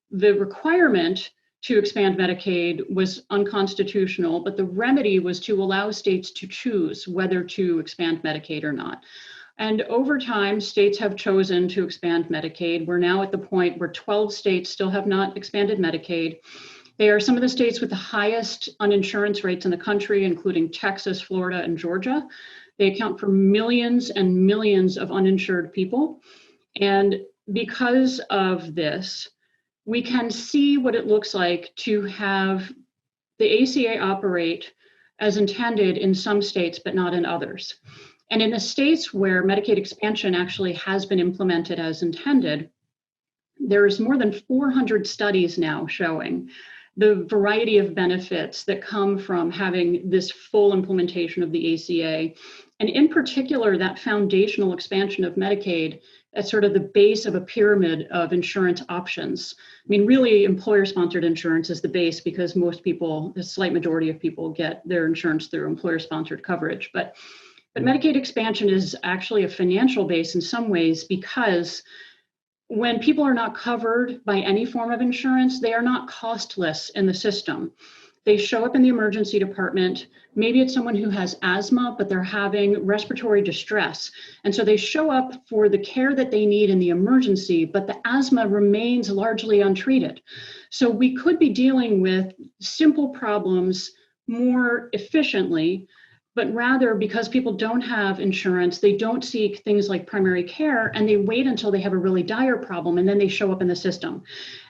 the requirement to expand Medicaid was unconstitutional, but the remedy was to allow states to choose whether to expand Medicaid or not. And over time, states have chosen to expand Medicaid. We're now at the point where 12 states still have not expanded Medicaid. They are some of the states with the highest uninsurance rates in the country, including Texas, Florida, and Georgia. They account for millions and millions of uninsured people. And because of this, we can see what it looks like to have the ACA operate as intended in some states, but not in others. And in the states where Medicaid expansion actually has been implemented as intended, there's more than 400 studies now showing the variety of benefits that come from having this full implementation of the ACA. And in particular, that foundational expansion of Medicaid as sort of the base of a pyramid of insurance options. I mean, really, employer-sponsored insurance is the base because most people, the slight majority of people, get their insurance through employer-sponsored coverage. But Medicaid expansion is actually a financial base in some ways because when people are not covered by any form of insurance, they are not costless in the system. They show up in the emergency department. Maybe it's someone who has asthma, but they're having respiratory distress. And so they show up for the care that they need in the emergency, but the asthma remains largely untreated. So we could be dealing with simple problems more efficiently, but rather because people don't have insurance, they don't seek things like primary care, and they wait until they have a really dire problem, and then they show up in the system.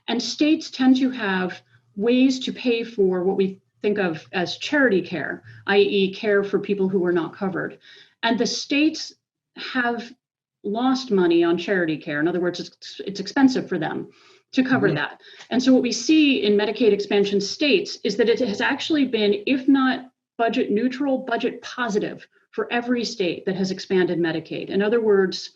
And states tend to have ways to pay for what we think of as charity care, i.e. care for people who are not covered. And the states have lost money on charity care. In other words, it's expensive for them to cover that. And so what we see in Medicaid expansion states is that it has actually been, if not budget neutral, budget positive for every state that has expanded Medicaid. In other words,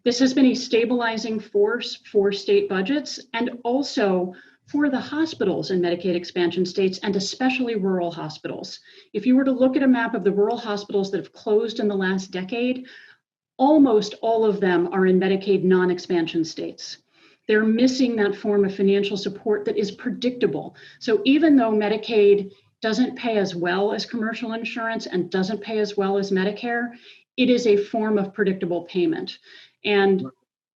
this has been a stabilizing force for state budgets and also for the hospitals in Medicaid expansion states, and especially rural hospitals. If you were to look at a map of the rural hospitals that have closed in the last decade, almost all of them are in Medicaid non-expansion states. They're missing that form of financial support that is predictable. So even though Medicaid doesn't pay as well as commercial insurance and doesn't pay as well as Medicare, it is a form of predictable payment. And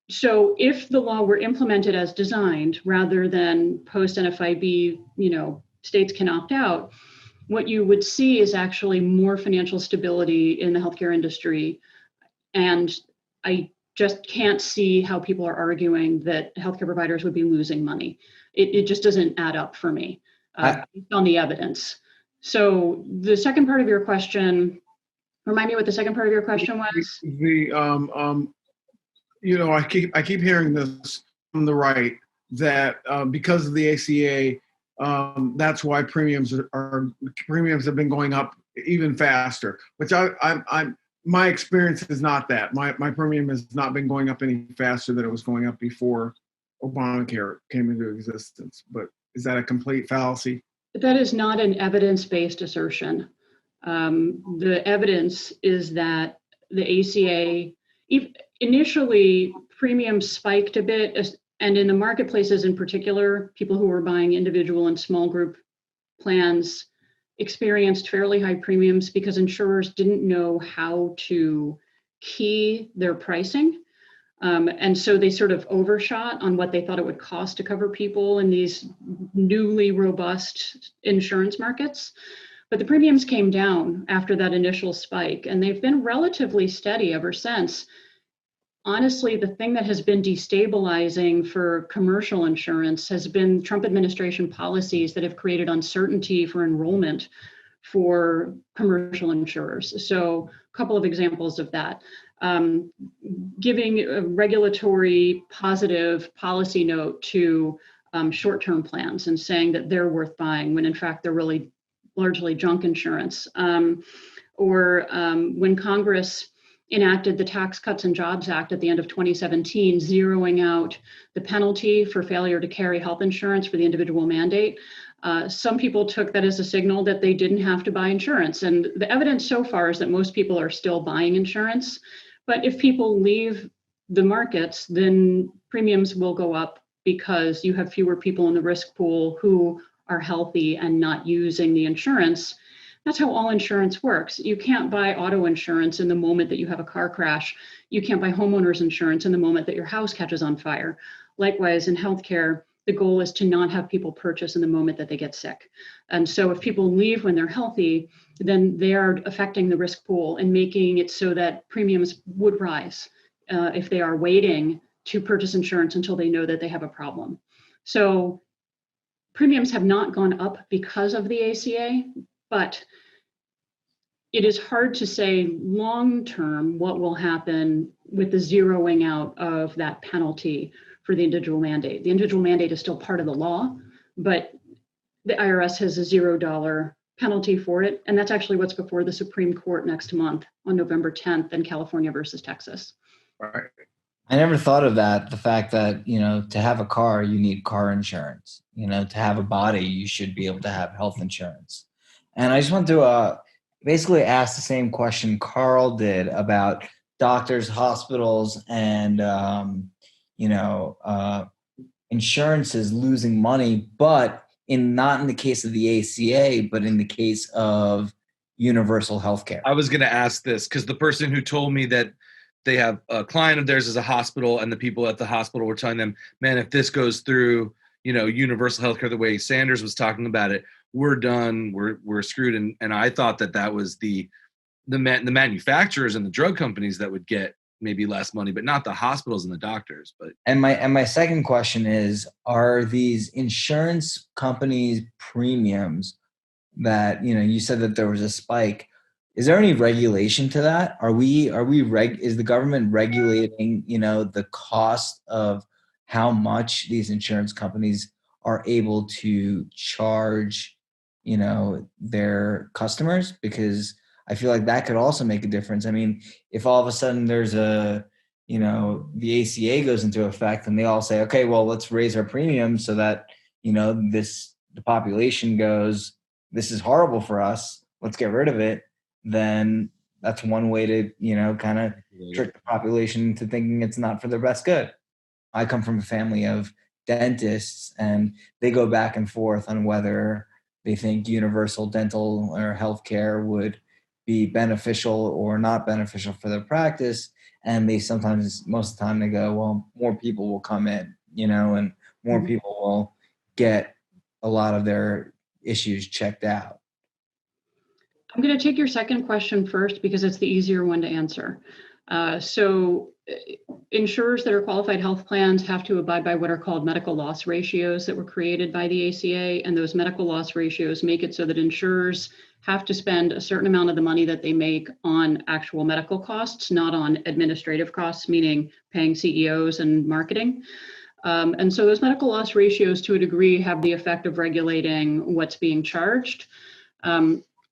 so if the law were implemented as designed, rather than post NFIB, states can opt out, what you would see is actually more financial stability in the healthcare industry. And I just can't see how people are arguing that healthcare providers would be losing money. It just doesn't add up for me based on the evidence. So the second part of your question, remind me what the second part of your question was? I keep hearing this from the right that because of the ACA, that's why premiums have been going up even faster. Which my experience is not that. My premium has not been going up any faster than it was going up before Obamacare came into existence. But is that a complete fallacy? That is not an evidence-based assertion. The evidence is that the ACA, initially premiums spiked a bit, and in the marketplaces in particular, people who were buying individual and small group plans experienced fairly high premiums because insurers didn't know how to key their pricing. And so they sort of overshot on what they thought it would cost to cover people in these newly robust insurance markets. But the premiums came down after that initial spike, and they've been relatively steady ever since. Honestly, the thing that has been destabilizing for commercial insurance has been Trump administration policies that have created uncertainty for enrollment for commercial insurers. So a couple of examples of that. Giving a regulatory positive policy note to short-term plans and saying that they're worth buying when in fact they're really largely junk insurance. Or when Congress enacted the Tax Cuts and Jobs Act at the end of 2017, zeroing out the penalty for failure to carry health insurance for the individual mandate. Some people took that as a signal that they didn't have to buy insurance. And the evidence so far is that most people are still buying insurance. But if people leave the markets, then premiums will go up because you have fewer people in the risk pool who are healthy and not using the insurance. That's how all insurance works. You can't buy auto insurance in the moment that you have a car crash. You can't buy homeowners insurance in the moment that your house catches on fire. Likewise, in healthcare, the goal is to not have people purchase in the moment that they get sick. And so if people leave when they're healthy, then they are affecting the risk pool and making it so that premiums would rise if they are waiting to purchase insurance until they know that they have a problem. So premiums have not gone up because of the ACA, but it is hard to say long-term what will happen with the zeroing out of that penalty for the individual mandate. The individual mandate is still part of the law, but the IRS has a $0 penalty for it. And that's actually what's before the Supreme Court next month on November 10th in California versus Texas. Right. I never thought of that. The fact that, to have a car, you need car insurance. To have a body, you should be able to have health insurance. And I just want to basically ask the same question Karl did about doctors, hospitals, and, insurances losing money, but not in the case of the ACA, but in the case of universal health care. I was going to ask this because the person who told me that they have a client of theirs as a hospital and the people at the hospital were telling them, man, if this goes through, universal healthcare, the way Sanders was talking about it, we're done. We're screwed. And I thought that was the manufacturers and the drug companies that would get maybe less money, but not the hospitals and the doctors. But my second question is, are these insurance companies' premiums that, you said that there was a spike, is there any regulation to that? Is the government regulating, the cost of how much these insurance companies are able to charge, their customers? Because I feel like that could also make a difference. I mean, if all of a sudden there's the ACA goes into effect and they all say, okay, well, let's raise our premium so that, the population goes, this is horrible for us, let's get rid of it, then that's one way to, kind of trick the population into thinking it's not for their best good. I come from a family of dentists and they go back and forth on whether they think universal dental or healthcare would be beneficial or not beneficial for their practice. And they sometimes, most of the time, they go, well, more people will come in, and more people will get a lot of their issues checked out. I'm going to take your second question first because it's the easier one to answer. So insurers that are qualified health plans have to abide by what are called medical loss ratios that were created by the ACA. And those medical loss ratios make it so that insurers have to spend a certain amount of the money that they make on actual medical costs, not on administrative costs, meaning paying CEOs and marketing. And so those medical loss ratios, to a degree, have the effect of regulating what's being charged.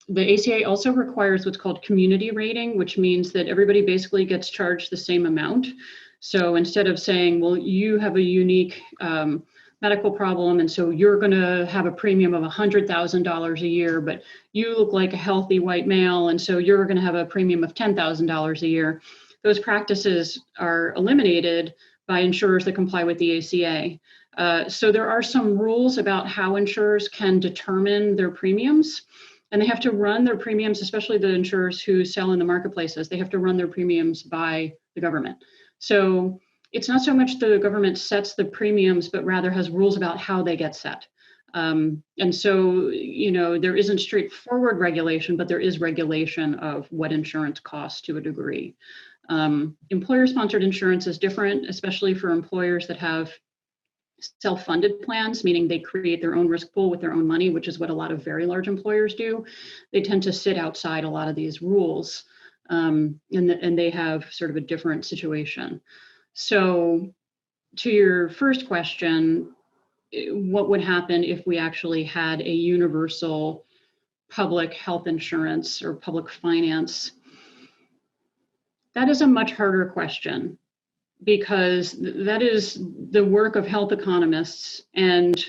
The ACA also requires what's called community rating, which means that everybody basically gets charged the same amount. So instead of saying, well, you have a unique medical problem, and so you're going to have a premium of $100,000 a year, but you look like a healthy white male, and so you're going to have a premium of $10,000 a year. Those practices are eliminated by insurers that comply with the ACA. So there are some rules about how insurers can determine their premiums. And they have to run their premiums, especially the insurers who sell in the marketplaces, they have to run their premiums by the government. So it's not so much the government sets the premiums, but rather has rules about how they get set. And so, there isn't straightforward regulation, but there is regulation of what insurance costs to a degree. Employer-sponsored insurance is different, especially for employers that have self-funded plans, meaning they create their own risk pool with their own money, which is what a lot of very large employers do. They tend to sit outside a lot of these rules, and they have sort of a different situation. So to your first question, what would happen if we actually had a universal public health insurance or public finance? That is a much harder question, because that is the work of health economists, and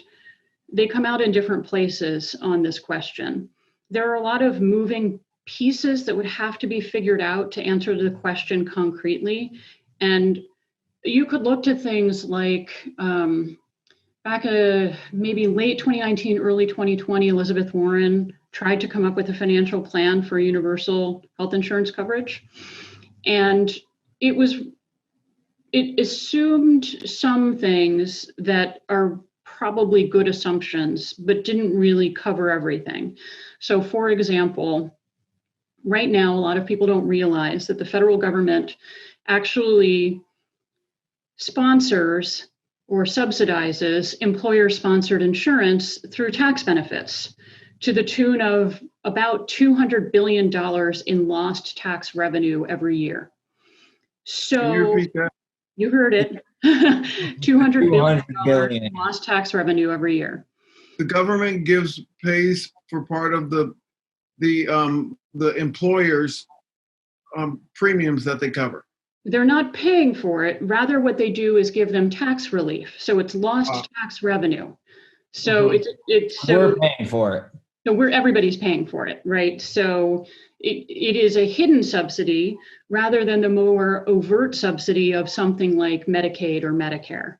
they come out in different places on this question. There are a lot of moving pieces that would have to be figured out to answer the question concretely. And you could look to things like back maybe late 2019, early 2020, Elizabeth Warren tried to come up with a financial plan for universal health insurance coverage. And it assumed some things that are probably good assumptions, but didn't really cover everything. So for example, right now, a lot of people don't realize that the federal government actually sponsors or subsidizes employer-sponsored insurance through tax benefits to the tune of about $200 billion in lost tax revenue every year. So Can you repeat that? you heard it, $200 billion lost tax revenue every year. The government pays for part of the employer's premiums that they cover. They're not paying for it. Rather, what they do is give them tax relief. So it's lost tax revenue. So we're paying for it. So everybody's paying for it, right? So it is a hidden subsidy rather than the more overt subsidy of something like Medicaid or Medicare.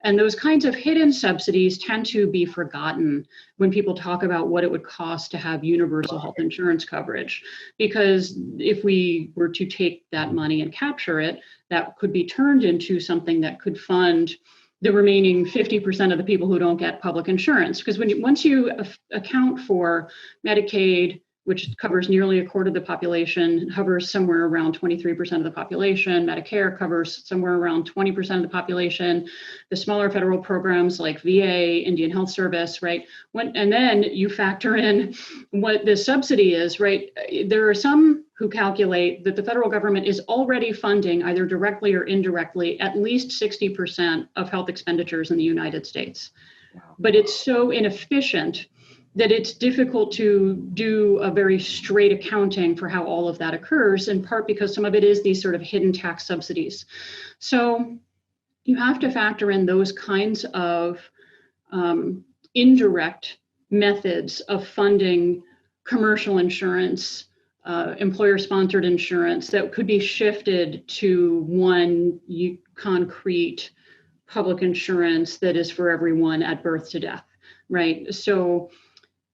And those kinds of hidden subsidies tend to be forgotten when people talk about what it would cost to have universal health insurance coverage. Because if we were to take that money and capture it, that could be turned into something that could fund the remaining 50% of the people who don't get public insurance. Because once you account for Medicaid, which covers nearly a quarter of the population, hovers somewhere around 23% of the population. Medicare covers somewhere around 20% of the population. The smaller federal programs like VA, Indian Health Service, right? And then you factor in what the subsidy is, right? There are some who calculate that the federal government is already funding, either directly or indirectly, at least 60% of health expenditures in the United States. Wow. But it's so inefficient that it's difficult to do a very straight accounting for how all of that occurs, in part because some of it is these sort of hidden tax subsidies. So you have to factor in those kinds of indirect methods of funding commercial insurance, employer-sponsored insurance that could be shifted to one concrete public insurance that is for everyone at birth to death, right? So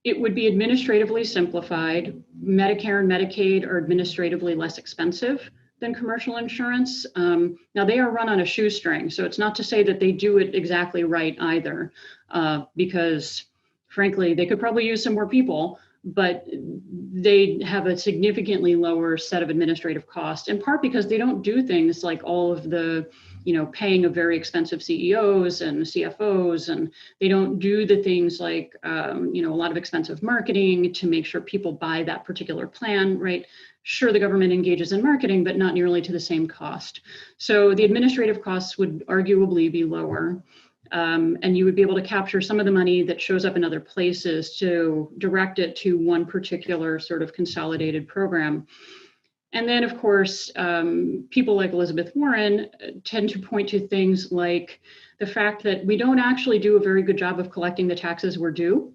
it would be administratively simplified. Medicare and Medicaid are administratively less expensive than commercial insurance. Now they are run on a shoestring, so it's not to say that they do it exactly right either, because frankly, they could probably use some more people, but they have a significantly lower set of administrative costs, in part because they don't do things like all of the paying of very expensive CEOs and CFOs, and they don't do the things like, a lot of expensive marketing to make sure people buy that particular plan, right? Sure, the government engages in marketing, but not nearly to the same cost. So the administrative costs would arguably be lower, and you would be able to capture some of the money that shows up in other places to direct it to one particular sort of consolidated program. And then, of course, people like Elizabeth Warren tend to point to things like the fact that we don't actually do a very good job of collecting the taxes we're due.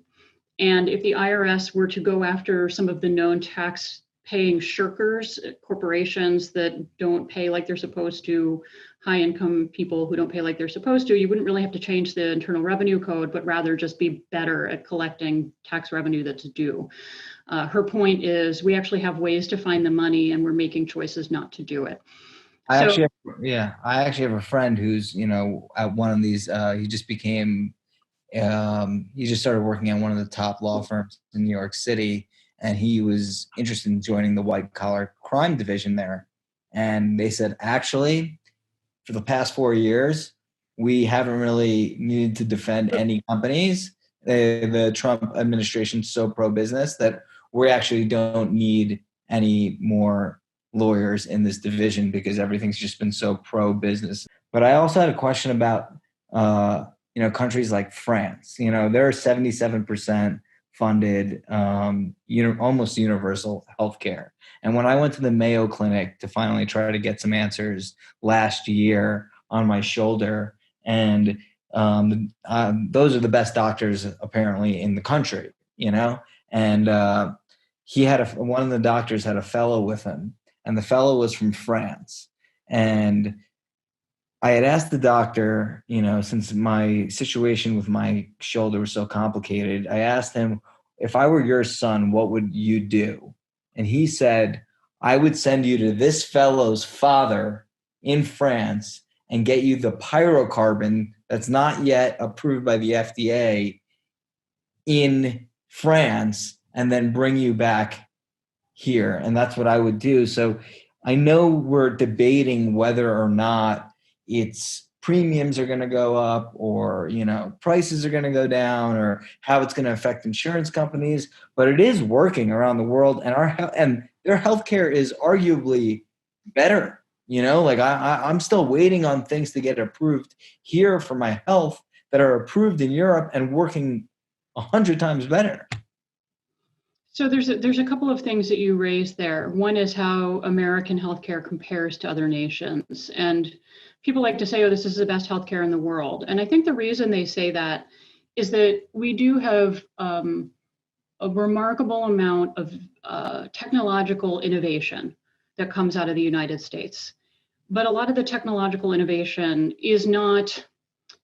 And if the IRS were to go after some of the known tax paying shirkers, corporations that don't pay like they're supposed to, high income people who don't pay like they're supposed to, you wouldn't really have to change the Internal Revenue Code, but rather just be better at collecting tax revenue that's due. Her point is we actually have ways to find the money and we're making choices not to do it. I So, actually, I actually have a friend who's, at one of these. He just became, he just started working at one of the top law firms in New York City, and he was interested in joining the white collar crime division there. And they said, actually, for the past 4 years, we haven't really needed to defend any companies. The Trump administration's so pro-business that we actually don't need any more lawyers in this division because everything's just been so pro-business. But I also had a question about, countries like France. They're 77% funded, almost universal healthcare. And when I went to the Mayo Clinic to finally try to get some answers last year on my shoulder, and those are the best doctors apparently in the country, and one of the doctors had a fellow with him, and the fellow was from France. And I had asked the doctor, since my situation with my shoulder was so complicated, I asked him, if I were your son, what would you do? And he said, I would send you to this fellow's father in France and get you the pyrocarbon that's not yet approved by the FDA in France, and then bring you back here. And that's what I would do. So I know we're debating whether or not its premiums are going to go up, or prices are going to go down, or how it's going to affect insurance companies, but it is working around the world, and their healthcare is arguably better. I'm still waiting on things to get approved here for my health that are approved in Europe and working 100 times better. So there's a couple of things that you raised there. One is how American healthcare compares to other nations. And people like to say, oh, this is the best healthcare in the world. And I think the reason they say that is that we do have a remarkable amount of technological innovation that comes out of the United States. But a lot of the technological innovation is not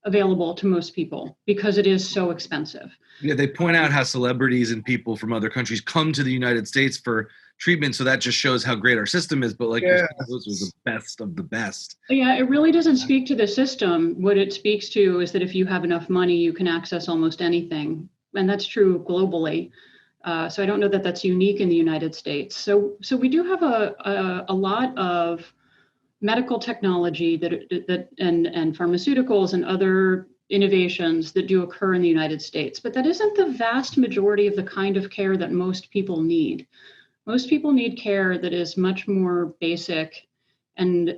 available to most people because it is so expensive. Yeah, they point out how celebrities and people from other countries come to the United States for treatment, so that just shows how great our system is. But like, Yeah. those were the best of the best. Yeah, it really doesn't speak to the system. What it speaks to is that if you have enough money, you can access almost anything, and that's true globally. So I don't know that that's unique in the United States. So we do have a lot of medical technology that and pharmaceuticals and other innovations that do occur in the United States, but that isn't the vast majority of the kind of care that most people need. Most people need care that is much more basic and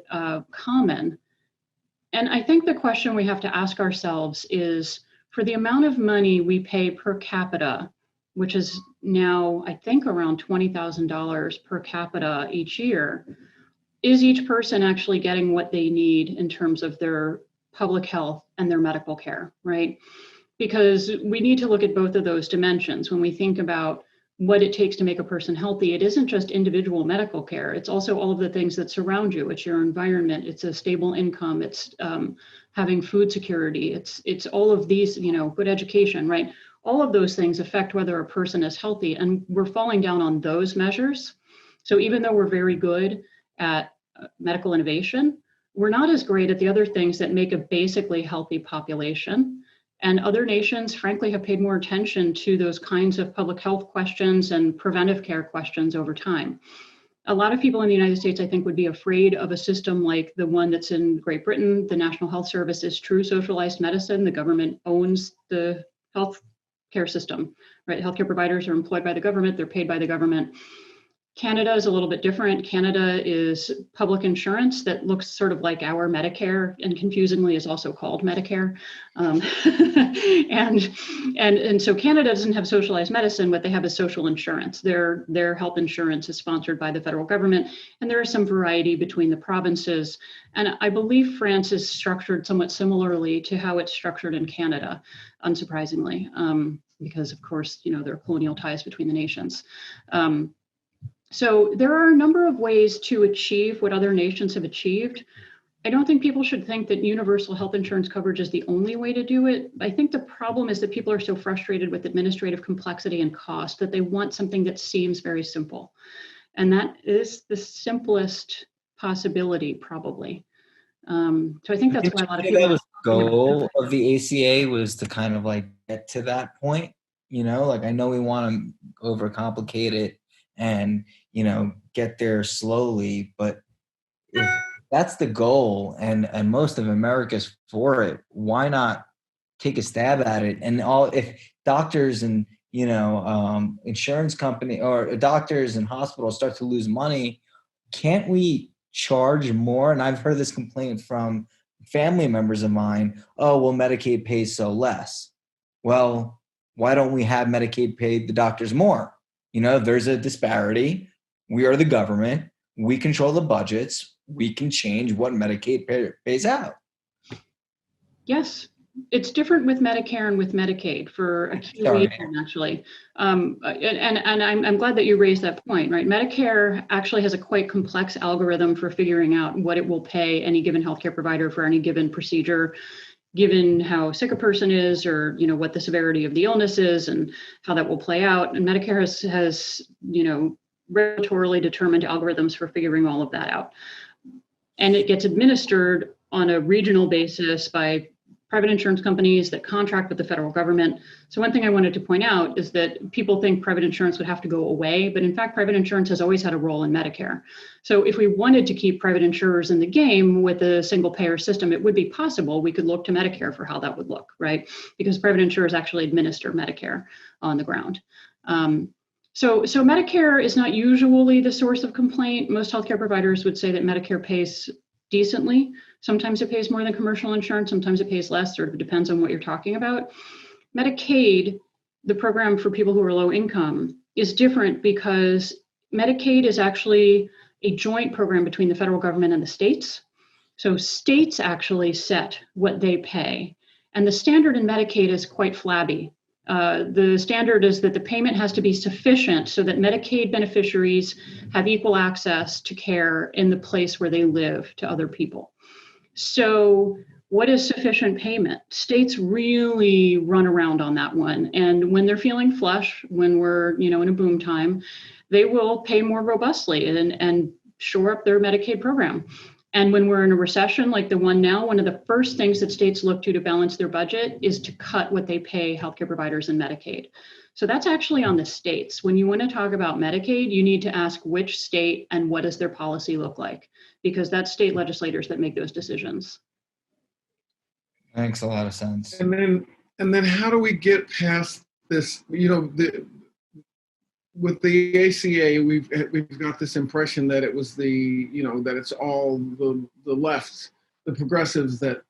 common. And I think the question we have to ask ourselves is, for the amount of money we pay per capita, which is now, I think, around $20,000 per capita each year, is each person actually getting what they need in terms of their public health and their medical care, right? Because we need to look at both of those dimensions when we think about what it takes to make a person healthy. It isn't just individual medical care. It's also all of the things that surround you. It's your environment. It's a stable income. It's having food security. It's all of these, good education, right? All of those things affect whether a person is healthy, and we're falling down on those measures. So even though we're very good at medical innovation, we're not as great at the other things that make a basically healthy population. And other nations, frankly, have paid more attention to those kinds of public health questions and preventive care questions over time. A lot of people in the United States, I think, would be afraid of a system like the one that's in Great Britain. The National Health Service is true socialized medicine. The government owns the health care system, right? Healthcare providers are employed by the government. They're paid by the government. Canada is a little bit different. Canada is public insurance that looks sort of like our Medicare, and confusingly is also called Medicare. And so Canada doesn't have socialized medicine. What they have is social insurance. Their health insurance is sponsored by the federal government, and there is some variety between the provinces. And I believe France is structured somewhat similarly to how it's structured in Canada, unsurprisingly, because of course, there are colonial ties between the nations. So there are a number of ways to achieve what other nations have achieved. I don't think people should think that universal health insurance coverage is the only way to do it. I think the problem is that people are so frustrated with administrative complexity and cost that they want something that seems very simple. And that is the simplest possibility, probably. So I think that's why a lot of That people. was the goal of the ACA, was to kind of like get to that point. Like I know we want to overcomplicate it and get there slowly, but if that's the goal and most of America's for it, why not take a stab at it? And if doctors and insurance company or doctors and hospitals start to lose money, can't we charge more? And I've heard this complaint from family members of mine. Oh, well, Medicaid pays so less. Well, why don't we have Medicaid pay the doctors more? There's a disparity. We are the government. We control the budgets. We can change what Medicaid pays out. Yes, it's different with Medicare and with Medicaid for a key reason, actually. And I'm glad that you raised that point, right? Medicare actually has a quite complex algorithm for figuring out what it will pay any given healthcare provider for any given procedure, given how sick a person is, or what the severity of the illness is and how that will play out. And Medicare has regulatorily determined algorithms for figuring all of that out. And it gets administered on a regional basis by private insurance companies that contract with the federal government. So one thing I wanted to point out is that people think private insurance would have to go away, but in fact, private insurance has always had a role in Medicare. So if we wanted to keep private insurers in the game with a single payer system, it would be possible. We could look to Medicare for how that would look, right? Because private insurers actually administer Medicare on the ground. So Medicare is not usually the source of complaint. Most healthcare providers would say that Medicare pays decently. Sometimes it pays more than commercial insurance. Sometimes it pays less, sort of depends on what you're talking about. Medicaid, the program for people who are low income, is different because Medicaid is actually a joint program between the federal government and the states. So states actually set what they pay. And the standard in Medicaid is quite flabby. The standard is that the payment has to be sufficient so that Medicaid beneficiaries have equal access to care in the place where they live to other people. So what is sufficient payment? States really run around on that one. And when they're feeling flush, when we're in a boom time, they will pay more robustly and shore up their Medicaid program. And when we're in a recession like the one now, one of the first things that states look to balance their budget is to cut what they pay healthcare providers in Medicaid. So that's actually on the states. When you want to talk about Medicaid, you need to ask which state and what does their policy look like, because that's state legislators that make those decisions. Makes a lot of sense. And then how do we get past this? With the ACA, we've got this impression that it was that it's all the left, the progressives that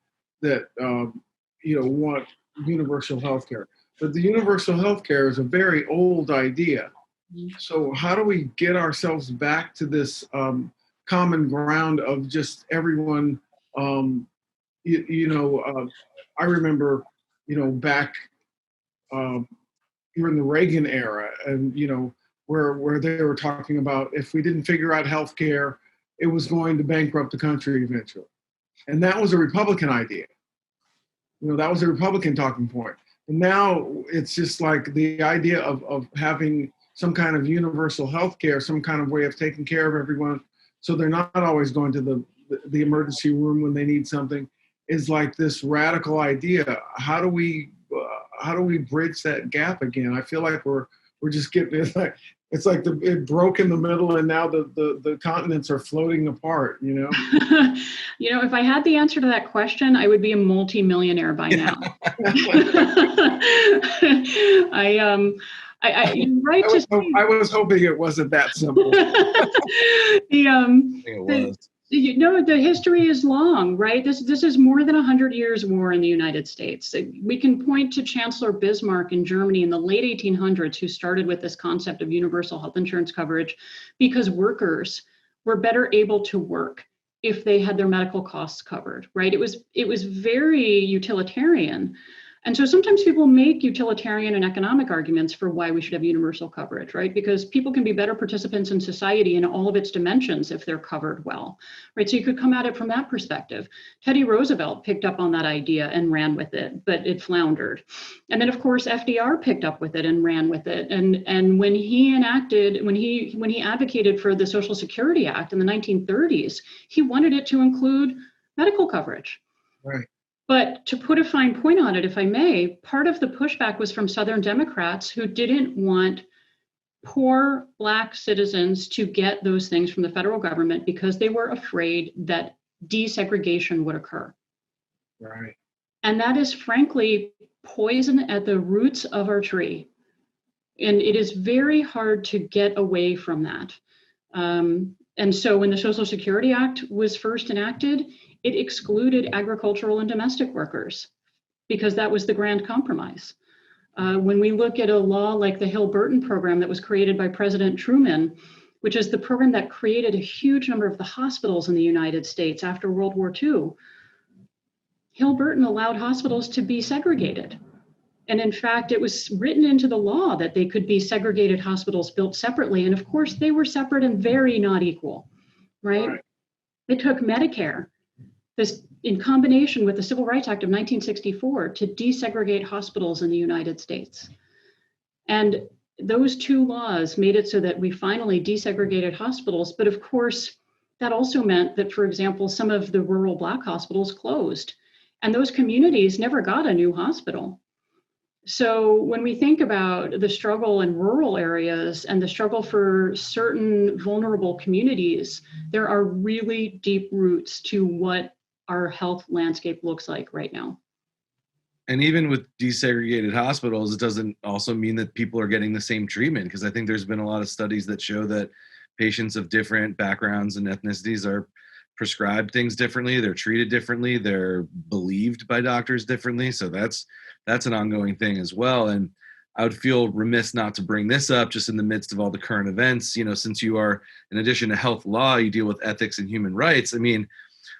want universal health care. But the universal health care is a very old idea. So how do we get ourselves back to this common ground of just everyone? I remember, back during the Reagan era, and where they were talking about if we didn't figure out health care, it was going to bankrupt the country eventually. And that was a Republican idea. That was a Republican talking point. And now it's just like the idea of having some kind of universal health care, some kind of way of taking care of everyone, so they're not always going to the emergency room when they need something, is like this radical idea. How do we bridge that gap again? I feel like we're just getting it broke in the middle, and now the continents are floating apart. If I had the answer to that question, I would be a multi-millionaire by now. I was hoping it wasn't that simple. The history is long, right? This is more than 100 years war in the United States. We can point to Chancellor Bismarck in Germany in the late 1800s, who started with this concept of universal health insurance coverage because workers were better able to work if they had their medical costs covered, right? It was very utilitarian. And so sometimes people make utilitarian and economic arguments for why we should have universal coverage, right? Because people can be better participants in society in all of its dimensions if they're covered well, right? So you could come at it from that perspective. Teddy Roosevelt picked up on that idea and ran with it, but it floundered. And then of course, FDR picked up with it and ran with it. And when he advocated for the Social Security Act in the 1930s, he wanted it to include medical coverage. Right. But to put a fine point on it, if I may, part of the pushback was from Southern Democrats who didn't want poor Black citizens to get those things from the federal government because they were afraid that desegregation would occur. Right. And that is frankly poison at the roots of our tree. And it is very hard to get away from that. And so when the Social Security Act was first enacted, it excluded agricultural and domestic workers because that was the grand compromise. When we look at a law like the Hill-Burton program that was created by President Truman, which is the program that created a huge number of the hospitals in the United States after World War II, Hill-Burton allowed hospitals to be segregated. And in fact, it was written into the law that they could be segregated hospitals built separately. And of course, they were separate and very not equal, right? It took Medicare, this in combination with the Civil Rights Act of 1964, to desegregate hospitals in the United States. And those two laws made it so that we finally desegregated hospitals. But of course, that also meant that, for example, some of the rural Black hospitals closed, and those communities never got a new hospital. So when we think about the struggle in rural areas and the struggle for certain vulnerable communities, there are really deep roots to what our health landscape looks like right now. And even with desegregated hospitals, it doesn't also mean that people are getting the same treatment, because I think there's been a lot of studies that show that patients of different backgrounds and ethnicities are prescribed things differently, they're treated differently, they're believed by doctors differently. So that's an ongoing thing as well. And I would feel remiss not to bring this up just in the midst of all the current events, you know, since you are, in addition to health law, you deal with ethics and human rights. I mean,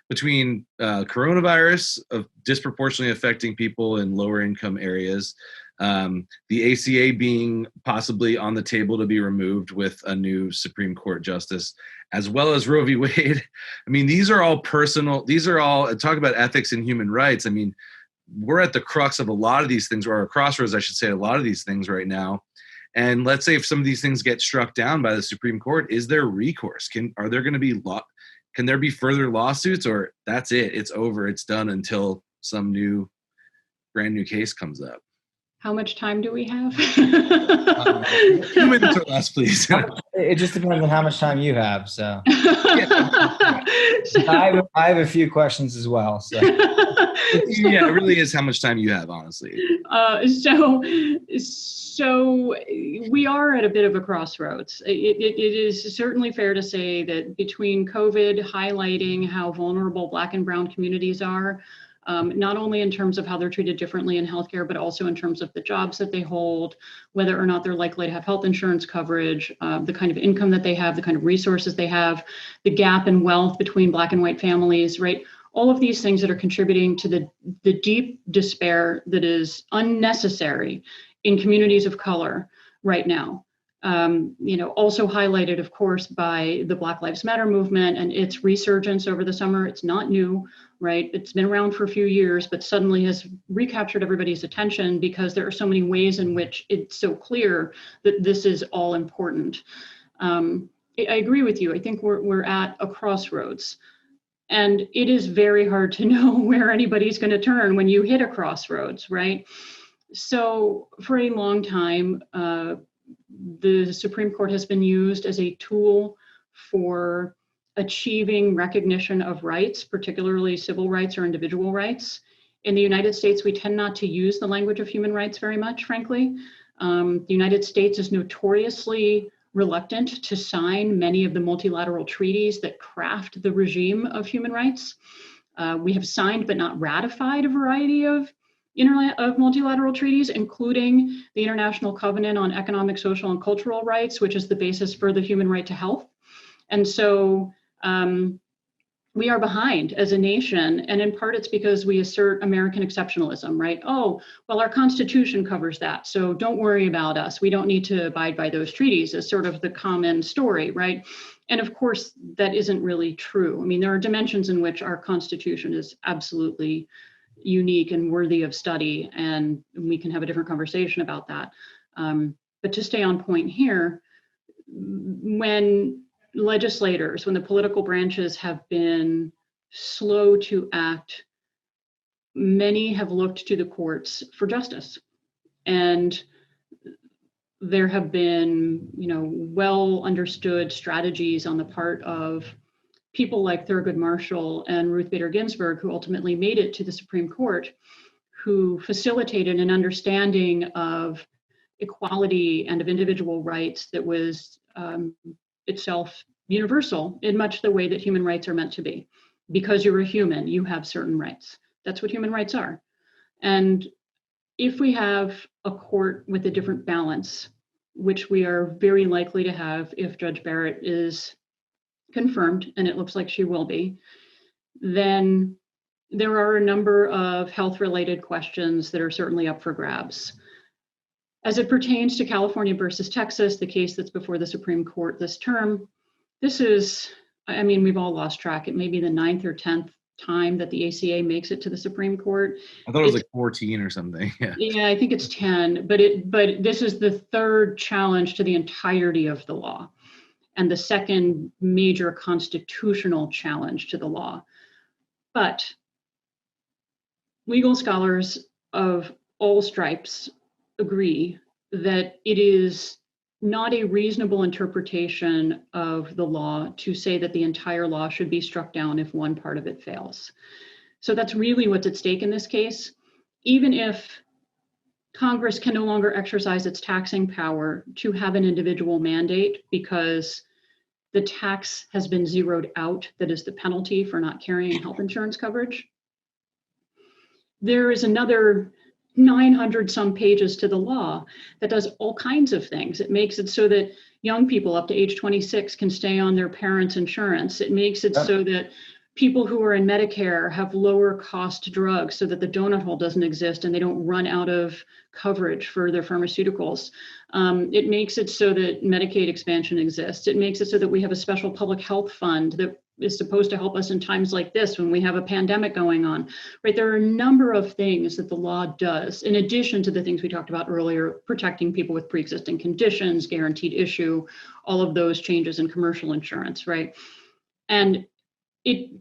between coronavirus of disproportionately affecting people in lower income areas, the ACA being possibly on the table to be removed with a new Supreme Court justice, as well as Roe v. Wade. I mean, these are all talk about ethics and human rights. I mean, we're at the crux of a lot of these things, or a crossroads, I should say, a lot of these things right now. And let's say if some of these things get struck down by the Supreme Court, is there recourse? Can there be further lawsuits, or that's it? It's over. It's done until some brand new case comes up. How much time do we have? 2 minutes or less, please. It just depends on how much time you have. So, So- I have a few questions as well. So. Yeah, it really is how much time you have, honestly. So we are at a bit of a crossroads. It is certainly fair to say that between COVID highlighting how vulnerable Black and Brown communities are, not only in terms of how they're treated differently in healthcare, but also in terms of the jobs that they hold, whether or not they're likely to have health insurance coverage, the kind of income that they have, the kind of resources they have, the gap in wealth between Black and white families, right? All of these things that are contributing to the deep despair that is unnecessary in communities of color right now. Also highlighted, of course, by the Black Lives Matter movement and its resurgence over the summer. It's not new, right? It's been around for a few years, but suddenly has recaptured everybody's attention because there are so many ways in which it's so clear that this is all important. I agree with you. I think we're at a crossroads. And it is very hard to know where anybody's going to turn when you hit a crossroads, right? So for a long time, the Supreme Court has been used as a tool for achieving recognition of rights, particularly civil rights or individual rights. In the United States, we tend not to use the language of human rights very much, frankly. The United States is notoriously reluctant to sign many of the multilateral treaties that craft the regime of human rights. We have signed but not ratified a variety of multilateral treaties, including the International Covenant on Economic, Social, and Cultural Rights, which is the basis for the human right to health. And so we are behind as a nation. And in part, it's because we assert American exceptionalism, right? Oh, well, our Constitution covers that, so don't worry about us. We don't need to abide by those treaties, is sort of the common story, right? And of course, that isn't really true. I mean, there are dimensions in which our Constitution is absolutely unique and worthy of study, and we can have a different conversation about that. But to stay on point here, when legislators, when the political branches have been slow to act, many have looked to the courts for justice. And there have been, well understood strategies on the part of people like Thurgood Marshall and Ruth Bader Ginsburg, who ultimately made it to the Supreme Court, who facilitated an understanding of equality and of individual rights that was itself universal in much the way that human rights are meant to be. Because you're a human, you have certain rights. That's what human rights are. And if we have a court with a different balance, which we are very likely to have if Judge Barrett is confirmed, and it looks like she will be, then there are a number of health-related questions that are certainly up for grabs. As it pertains to California versus Texas, the case that's before the Supreme Court this term, this is, we've all lost track. It may be the 9th or 10th time that the ACA makes it to the Supreme Court. I thought it was like 14 or something. Yeah, I think it's 10, but this is the third challenge to the entirety of the law, and the second major constitutional challenge to the law. But legal scholars of all stripes agree that it is not a reasonable interpretation of the law to say that the entire law should be struck down if one part of it fails. So that's really what's at stake in this case. Even if Congress can no longer exercise its taxing power to have an individual mandate because the tax has been zeroed out, that is the penalty for not carrying health insurance coverage, there is another 900 some pages to the law that does all kinds of things. It makes it so that young people up to age 26 can stay on their parents' insurance. It makes it so that people who are in Medicare have lower cost drugs so that the donut hole doesn't exist and they don't run out of coverage for their pharmaceuticals. It makes it so that Medicaid expansion exists. It makes it so that we have a special public health fund that is supposed to help us in times like this when we have a pandemic going on, right? There are a number of things that the law does, in addition to the things we talked about earlier, protecting people with pre-existing conditions, guaranteed issue, all of those changes in commercial insurance, right? And it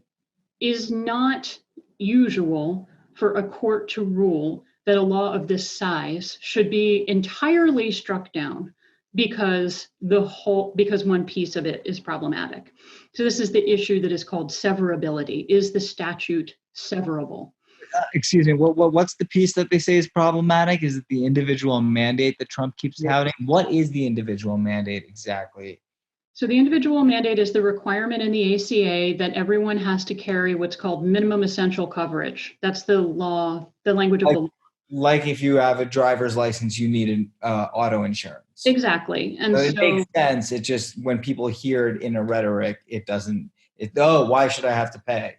is not usual for a court to rule that a law of this size should be entirely struck down because one piece of it is problematic. So this is the issue that is called severability. Is the statute severable? Excuse me, what's the piece that they say is problematic? Is it the individual mandate that Trump keeps touting? What is the individual mandate exactly? So the individual mandate is the requirement in the ACA that everyone has to carry what's called minimum essential coverage. That's the law, the language of the law. Like if you have a driver's license, you need an auto insurance. Exactly. And so it makes sense. It just, when people hear it in a rhetoric, why should I have to pay?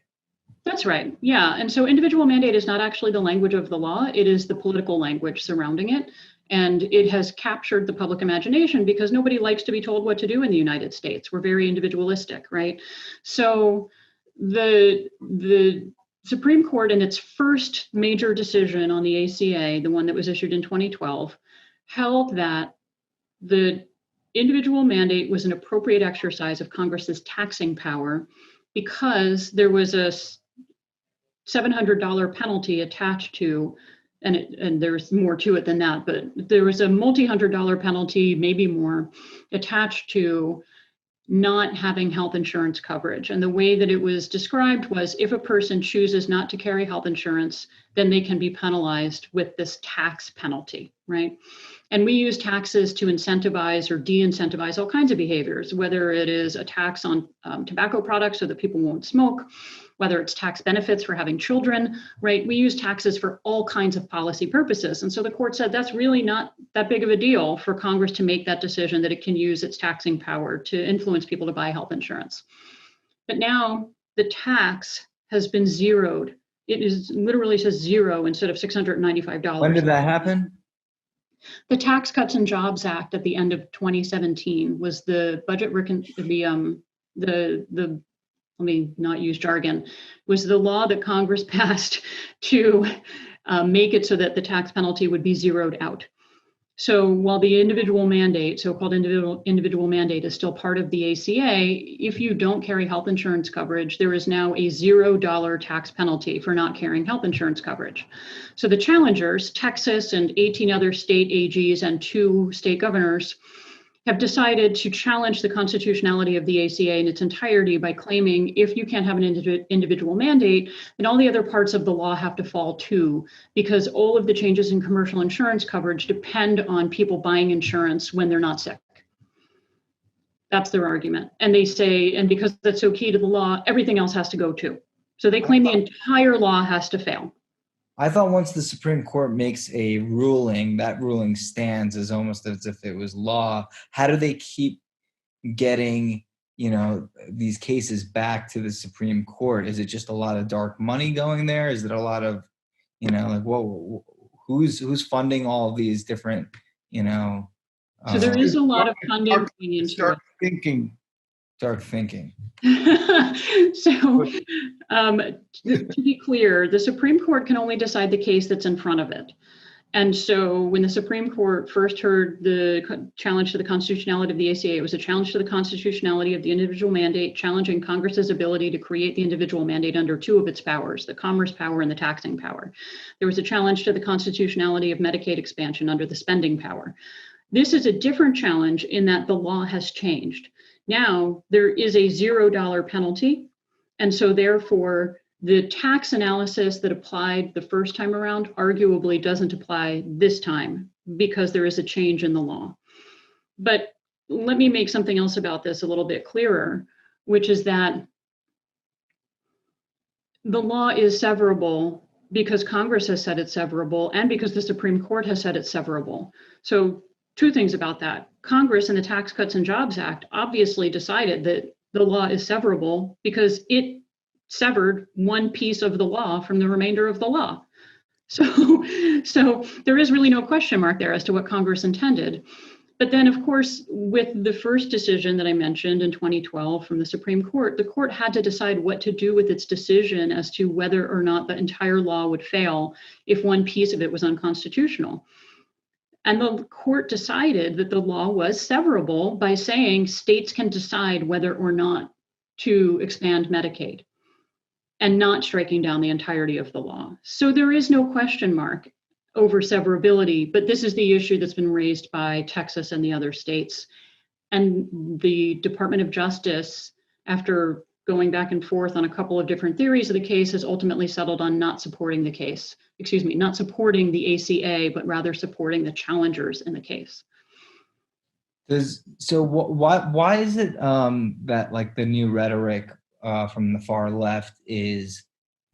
That's right. Yeah. And so individual mandate is not actually the language of the law. It is the political language surrounding it. And it has captured the public imagination because nobody likes to be told what to do in the United States. We're very individualistic, right? So the Supreme Court, in its first major decision on the ACA, the one that was issued in 2012, held that the individual mandate was an appropriate exercise of Congress's taxing power because there was a $700 penalty attached to, and there's more to it than that, but there was a multi-$100 penalty, maybe more, attached to not having health insurance coverage. And the way that it was described was if a person chooses not to carry health insurance, then they can be penalized with this tax penalty, right? And we use taxes to incentivize or de-incentivize all kinds of behaviors, whether it is a tax on tobacco products so that people won't smoke, whether it's tax benefits for having children, right? We use taxes for all kinds of policy purposes. And so the court said that's really not that big of a deal for Congress to make that decision that it can use its taxing power to influence people to buy health insurance. But now the tax has been zeroed. It is literally says zero instead of $695. When did that happen? The Tax Cuts and Jobs Act at the end of 2017 was the let me not use jargon, was the law that Congress passed to make it so that the tax penalty would be zeroed out. So while the individual mandate, so-called individual mandate, is still part of the ACA, if you don't carry health insurance coverage, there is now a $0 tax penalty for not carrying health insurance coverage. So the challengers, Texas and 18 other state AGs and 2 state governors, have decided to challenge the constitutionality of the ACA in its entirety by claiming if you can't have an individual mandate, then all the other parts of the law have to fall too, because all of the changes in commercial insurance coverage depend on people buying insurance when they're not sick. That's their argument. And they say, and because that's so key to the law, everything else has to go too. So they claim the entire law has to fail. I thought once the Supreme Court makes a ruling, that ruling stands as almost as if it was law. How do they keep getting, these cases back to the Supreme Court? Is it just a lot of dark money going there? Is it a lot of, who's funding all these different, So there is a lot of funding going into it. Start thinking. Dark thinking. So to be clear, the Supreme Court can only decide the case that's in front of it. And so when the Supreme Court first heard the challenge to the constitutionality of the ACA, it was a challenge to the constitutionality of the individual mandate, challenging Congress's ability to create the individual mandate under 2 of its powers, the commerce power and the taxing power. There was a challenge to the constitutionality of Medicaid expansion under the spending power. This is a different challenge in that the law has changed. Now there is a $0 penalty. And so therefore the tax analysis that applied the first time around arguably doesn't apply this time because there is a change in the law. But let me make something else about this a little bit clearer, which is that the law is severable because Congress has said it's severable and because the Supreme Court has said it's severable. So 2 things about that. Congress in the Tax Cuts and Jobs Act obviously decided that the law is severable because it severed one piece of the law from the remainder of the law. So there is really no question mark there as to what Congress intended. But then, of course, with the first decision that I mentioned in 2012 from the Supreme Court, the court had to decide what to do with its decision as to whether or not the entire law would fail if one piece of it was unconstitutional. And the court decided that the law was severable by saying states can decide whether or not to expand Medicaid and not striking down the entirety of the law. So there is no question mark over severability, but this is the issue that's been raised by Texas and the other states. And the Department of Justice, after going back and forth on a couple of different theories of the case, has ultimately settled on not supporting the case. Not supporting the ACA, but rather supporting the challengers in the case. Why is it that like the new rhetoric from the far left is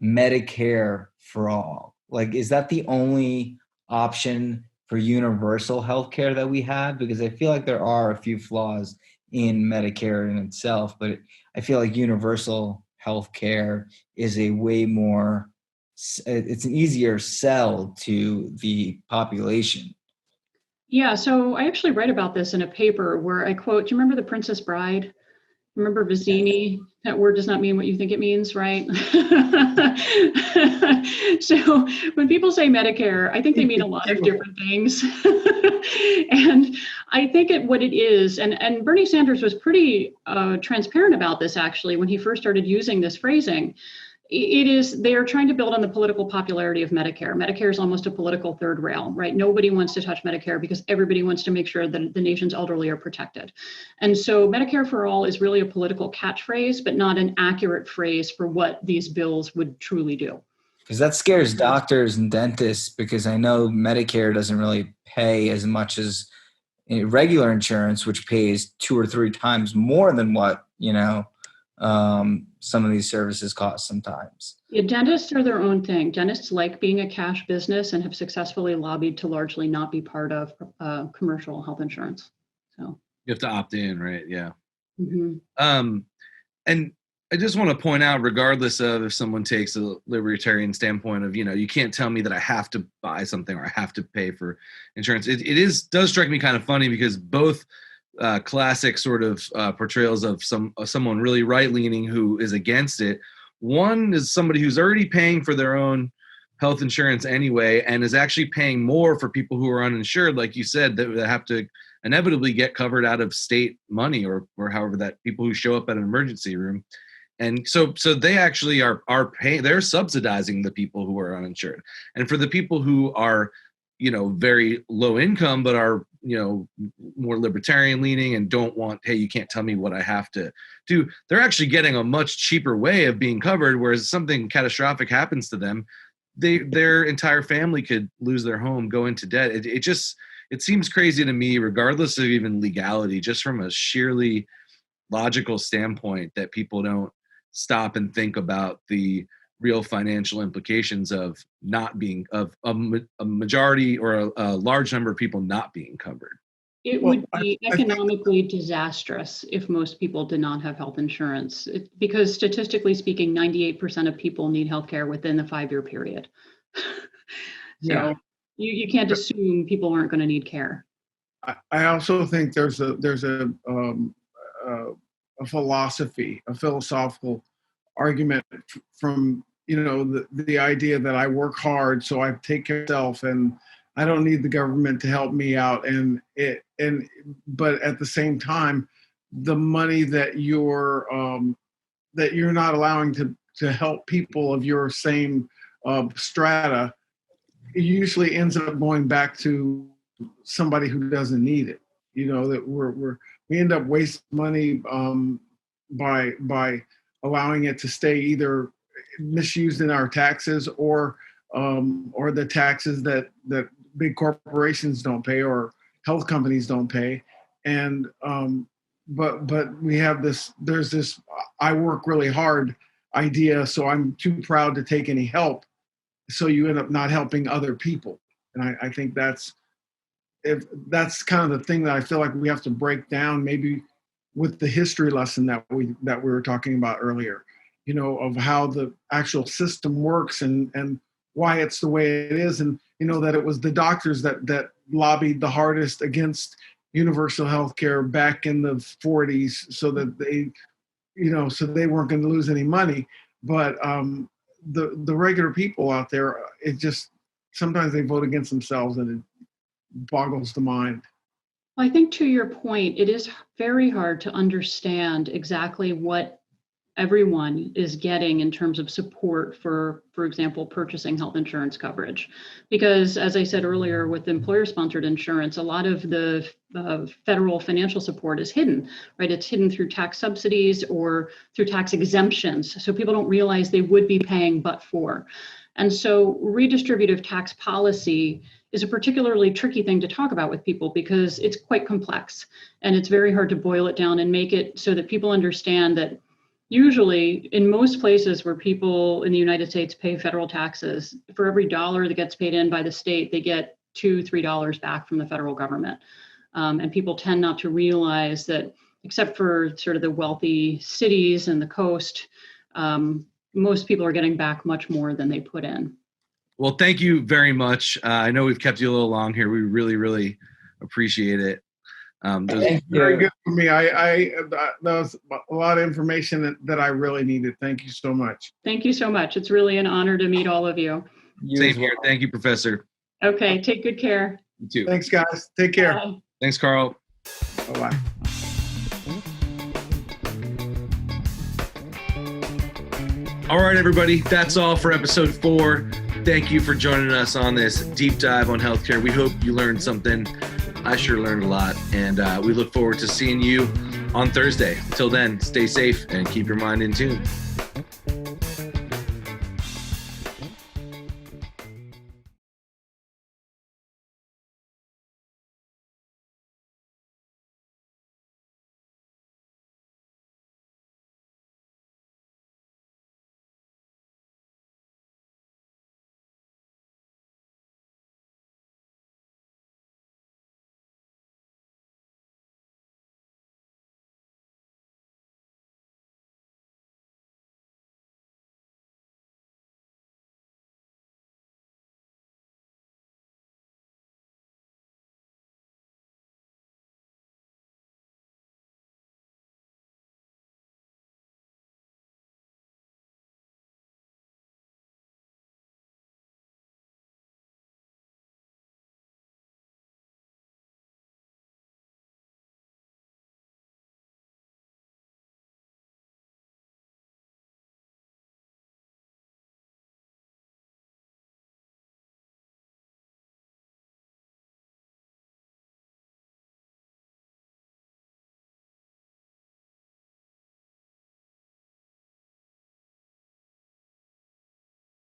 Medicare for all? Like, is that the only option for universal healthcare that we have? Because I feel like there are a few flaws in Medicare in itself, but I feel like universal healthcare is a way more, it's an easier sell to the population. Yeah, so I actually write about this in a paper where I quote, do you remember The Princess Bride? Remember Vizzini? That word does not mean what you think it means, right? So when people say Medicare, I think they mean a lot of different things. And I think what it is, and Bernie Sanders was pretty transparent about this actually when he first started using this phrasing. They are trying to build on the political popularity of Medicare. Medicare is almost a political third rail, right? Nobody wants to touch Medicare because everybody wants to make sure that the nation's elderly are protected. And so Medicare for all is really a political catchphrase, but not an accurate phrase for what these bills would truly do. Because that scares doctors and dentists, because I know Medicare doesn't really pay as much as regular insurance, which pays 2 or 3 times more than what, some of these services cost sometimes. Yeah, dentists are their own thing. Dentists like being a cash business and have successfully lobbied to largely not be part of commercial health insurance. So You have to opt in, right? Yeah. mm-hmm. And I just want to point out, regardless of if someone takes a libertarian standpoint of, you can't tell me that I have to buy something or I have to pay for insurance. It does strike me kind of funny because both classic sort of portrayals of someone really right-leaning who is against it. One is somebody who's already paying for their own health insurance anyway, and is actually paying more for people who are uninsured, like you said, that have to inevitably get covered out of state money or however that people who show up at an emergency room. And so they actually are paying, they're subsidizing the people who are uninsured. And for the people who are, very low income, but are, more libertarian leaning and don't want, hey, you can't tell me what I have to do. They're actually getting a much cheaper way of being covered, whereas something catastrophic happens to them, their entire family could lose their home, go into debt. It seems crazy to me, regardless of even legality, just from a sheerly logical standpoint, that people don't stop and think about the real financial implications of not being, of a majority or a large number of people not being covered. It would be economically disastrous if most people did not have health insurance, because statistically speaking, 98% of people need healthcare within the 5-year period. So you can't assume people aren't going to need care. I also think there's a philosophy, a philosophical argument from, the idea that I work hard, so I take care of myself and I don't need the government to help me out. But at the same time, the money that you're not allowing to help people of your same strata, it usually ends up going back to somebody who doesn't need it. That we end up wasting money by allowing it to stay either misused in our taxes or the taxes that big corporations don't pay or health companies don't pay. And but we have there's this I work really hard idea, so I'm too proud to take any help, so you end up not helping other people. And I think that's kind of the thing that I feel like we have to break down, maybe with the history lesson that we were talking about earlier, of how the actual system works and why it's the way it is. And, that it was the doctors that lobbied the hardest against universal health care back in the 40s so that they weren't going to lose any money. But the regular people out there, it just, sometimes they vote against themselves and it boggles the mind. I think to your point, it is very hard to understand exactly what everyone is getting in terms of support for example, purchasing health insurance coverage. Because as I said earlier, with employer-sponsored insurance, a lot of the federal financial support is hidden, right? It's hidden through tax subsidies or through tax exemptions. So people don't realize they would be paying but for. And so redistributive tax policy is a particularly tricky thing to talk about with people because it's quite complex and it's very hard to boil it down and make it so that people understand that usually in most places where people in the United States pay federal taxes, for every dollar that gets paid in by the state, they get $2-3 back from the federal government. And people tend not to realize that, except for sort of the wealthy cities and the coast, most people are getting back much more than they put in. Well, thank you very much. I know we've kept you a little long here. We really, really appreciate it. Very good for me. That was a lot of information that I really needed. Thank you so much. Thank you so much. It's really an honor to meet all of you. Same here. Thank you, Professor. Okay, take good care. You too. Thanks, guys. Take care. Bye. Thanks, Karl. Bye-bye. All right, everybody. That's all for episode 4. Thank you for joining us on this deep dive on healthcare. We hope you learned something. I sure learned a lot, and we look forward to seeing you on Thursday. Until then, stay safe and keep your mind in tune.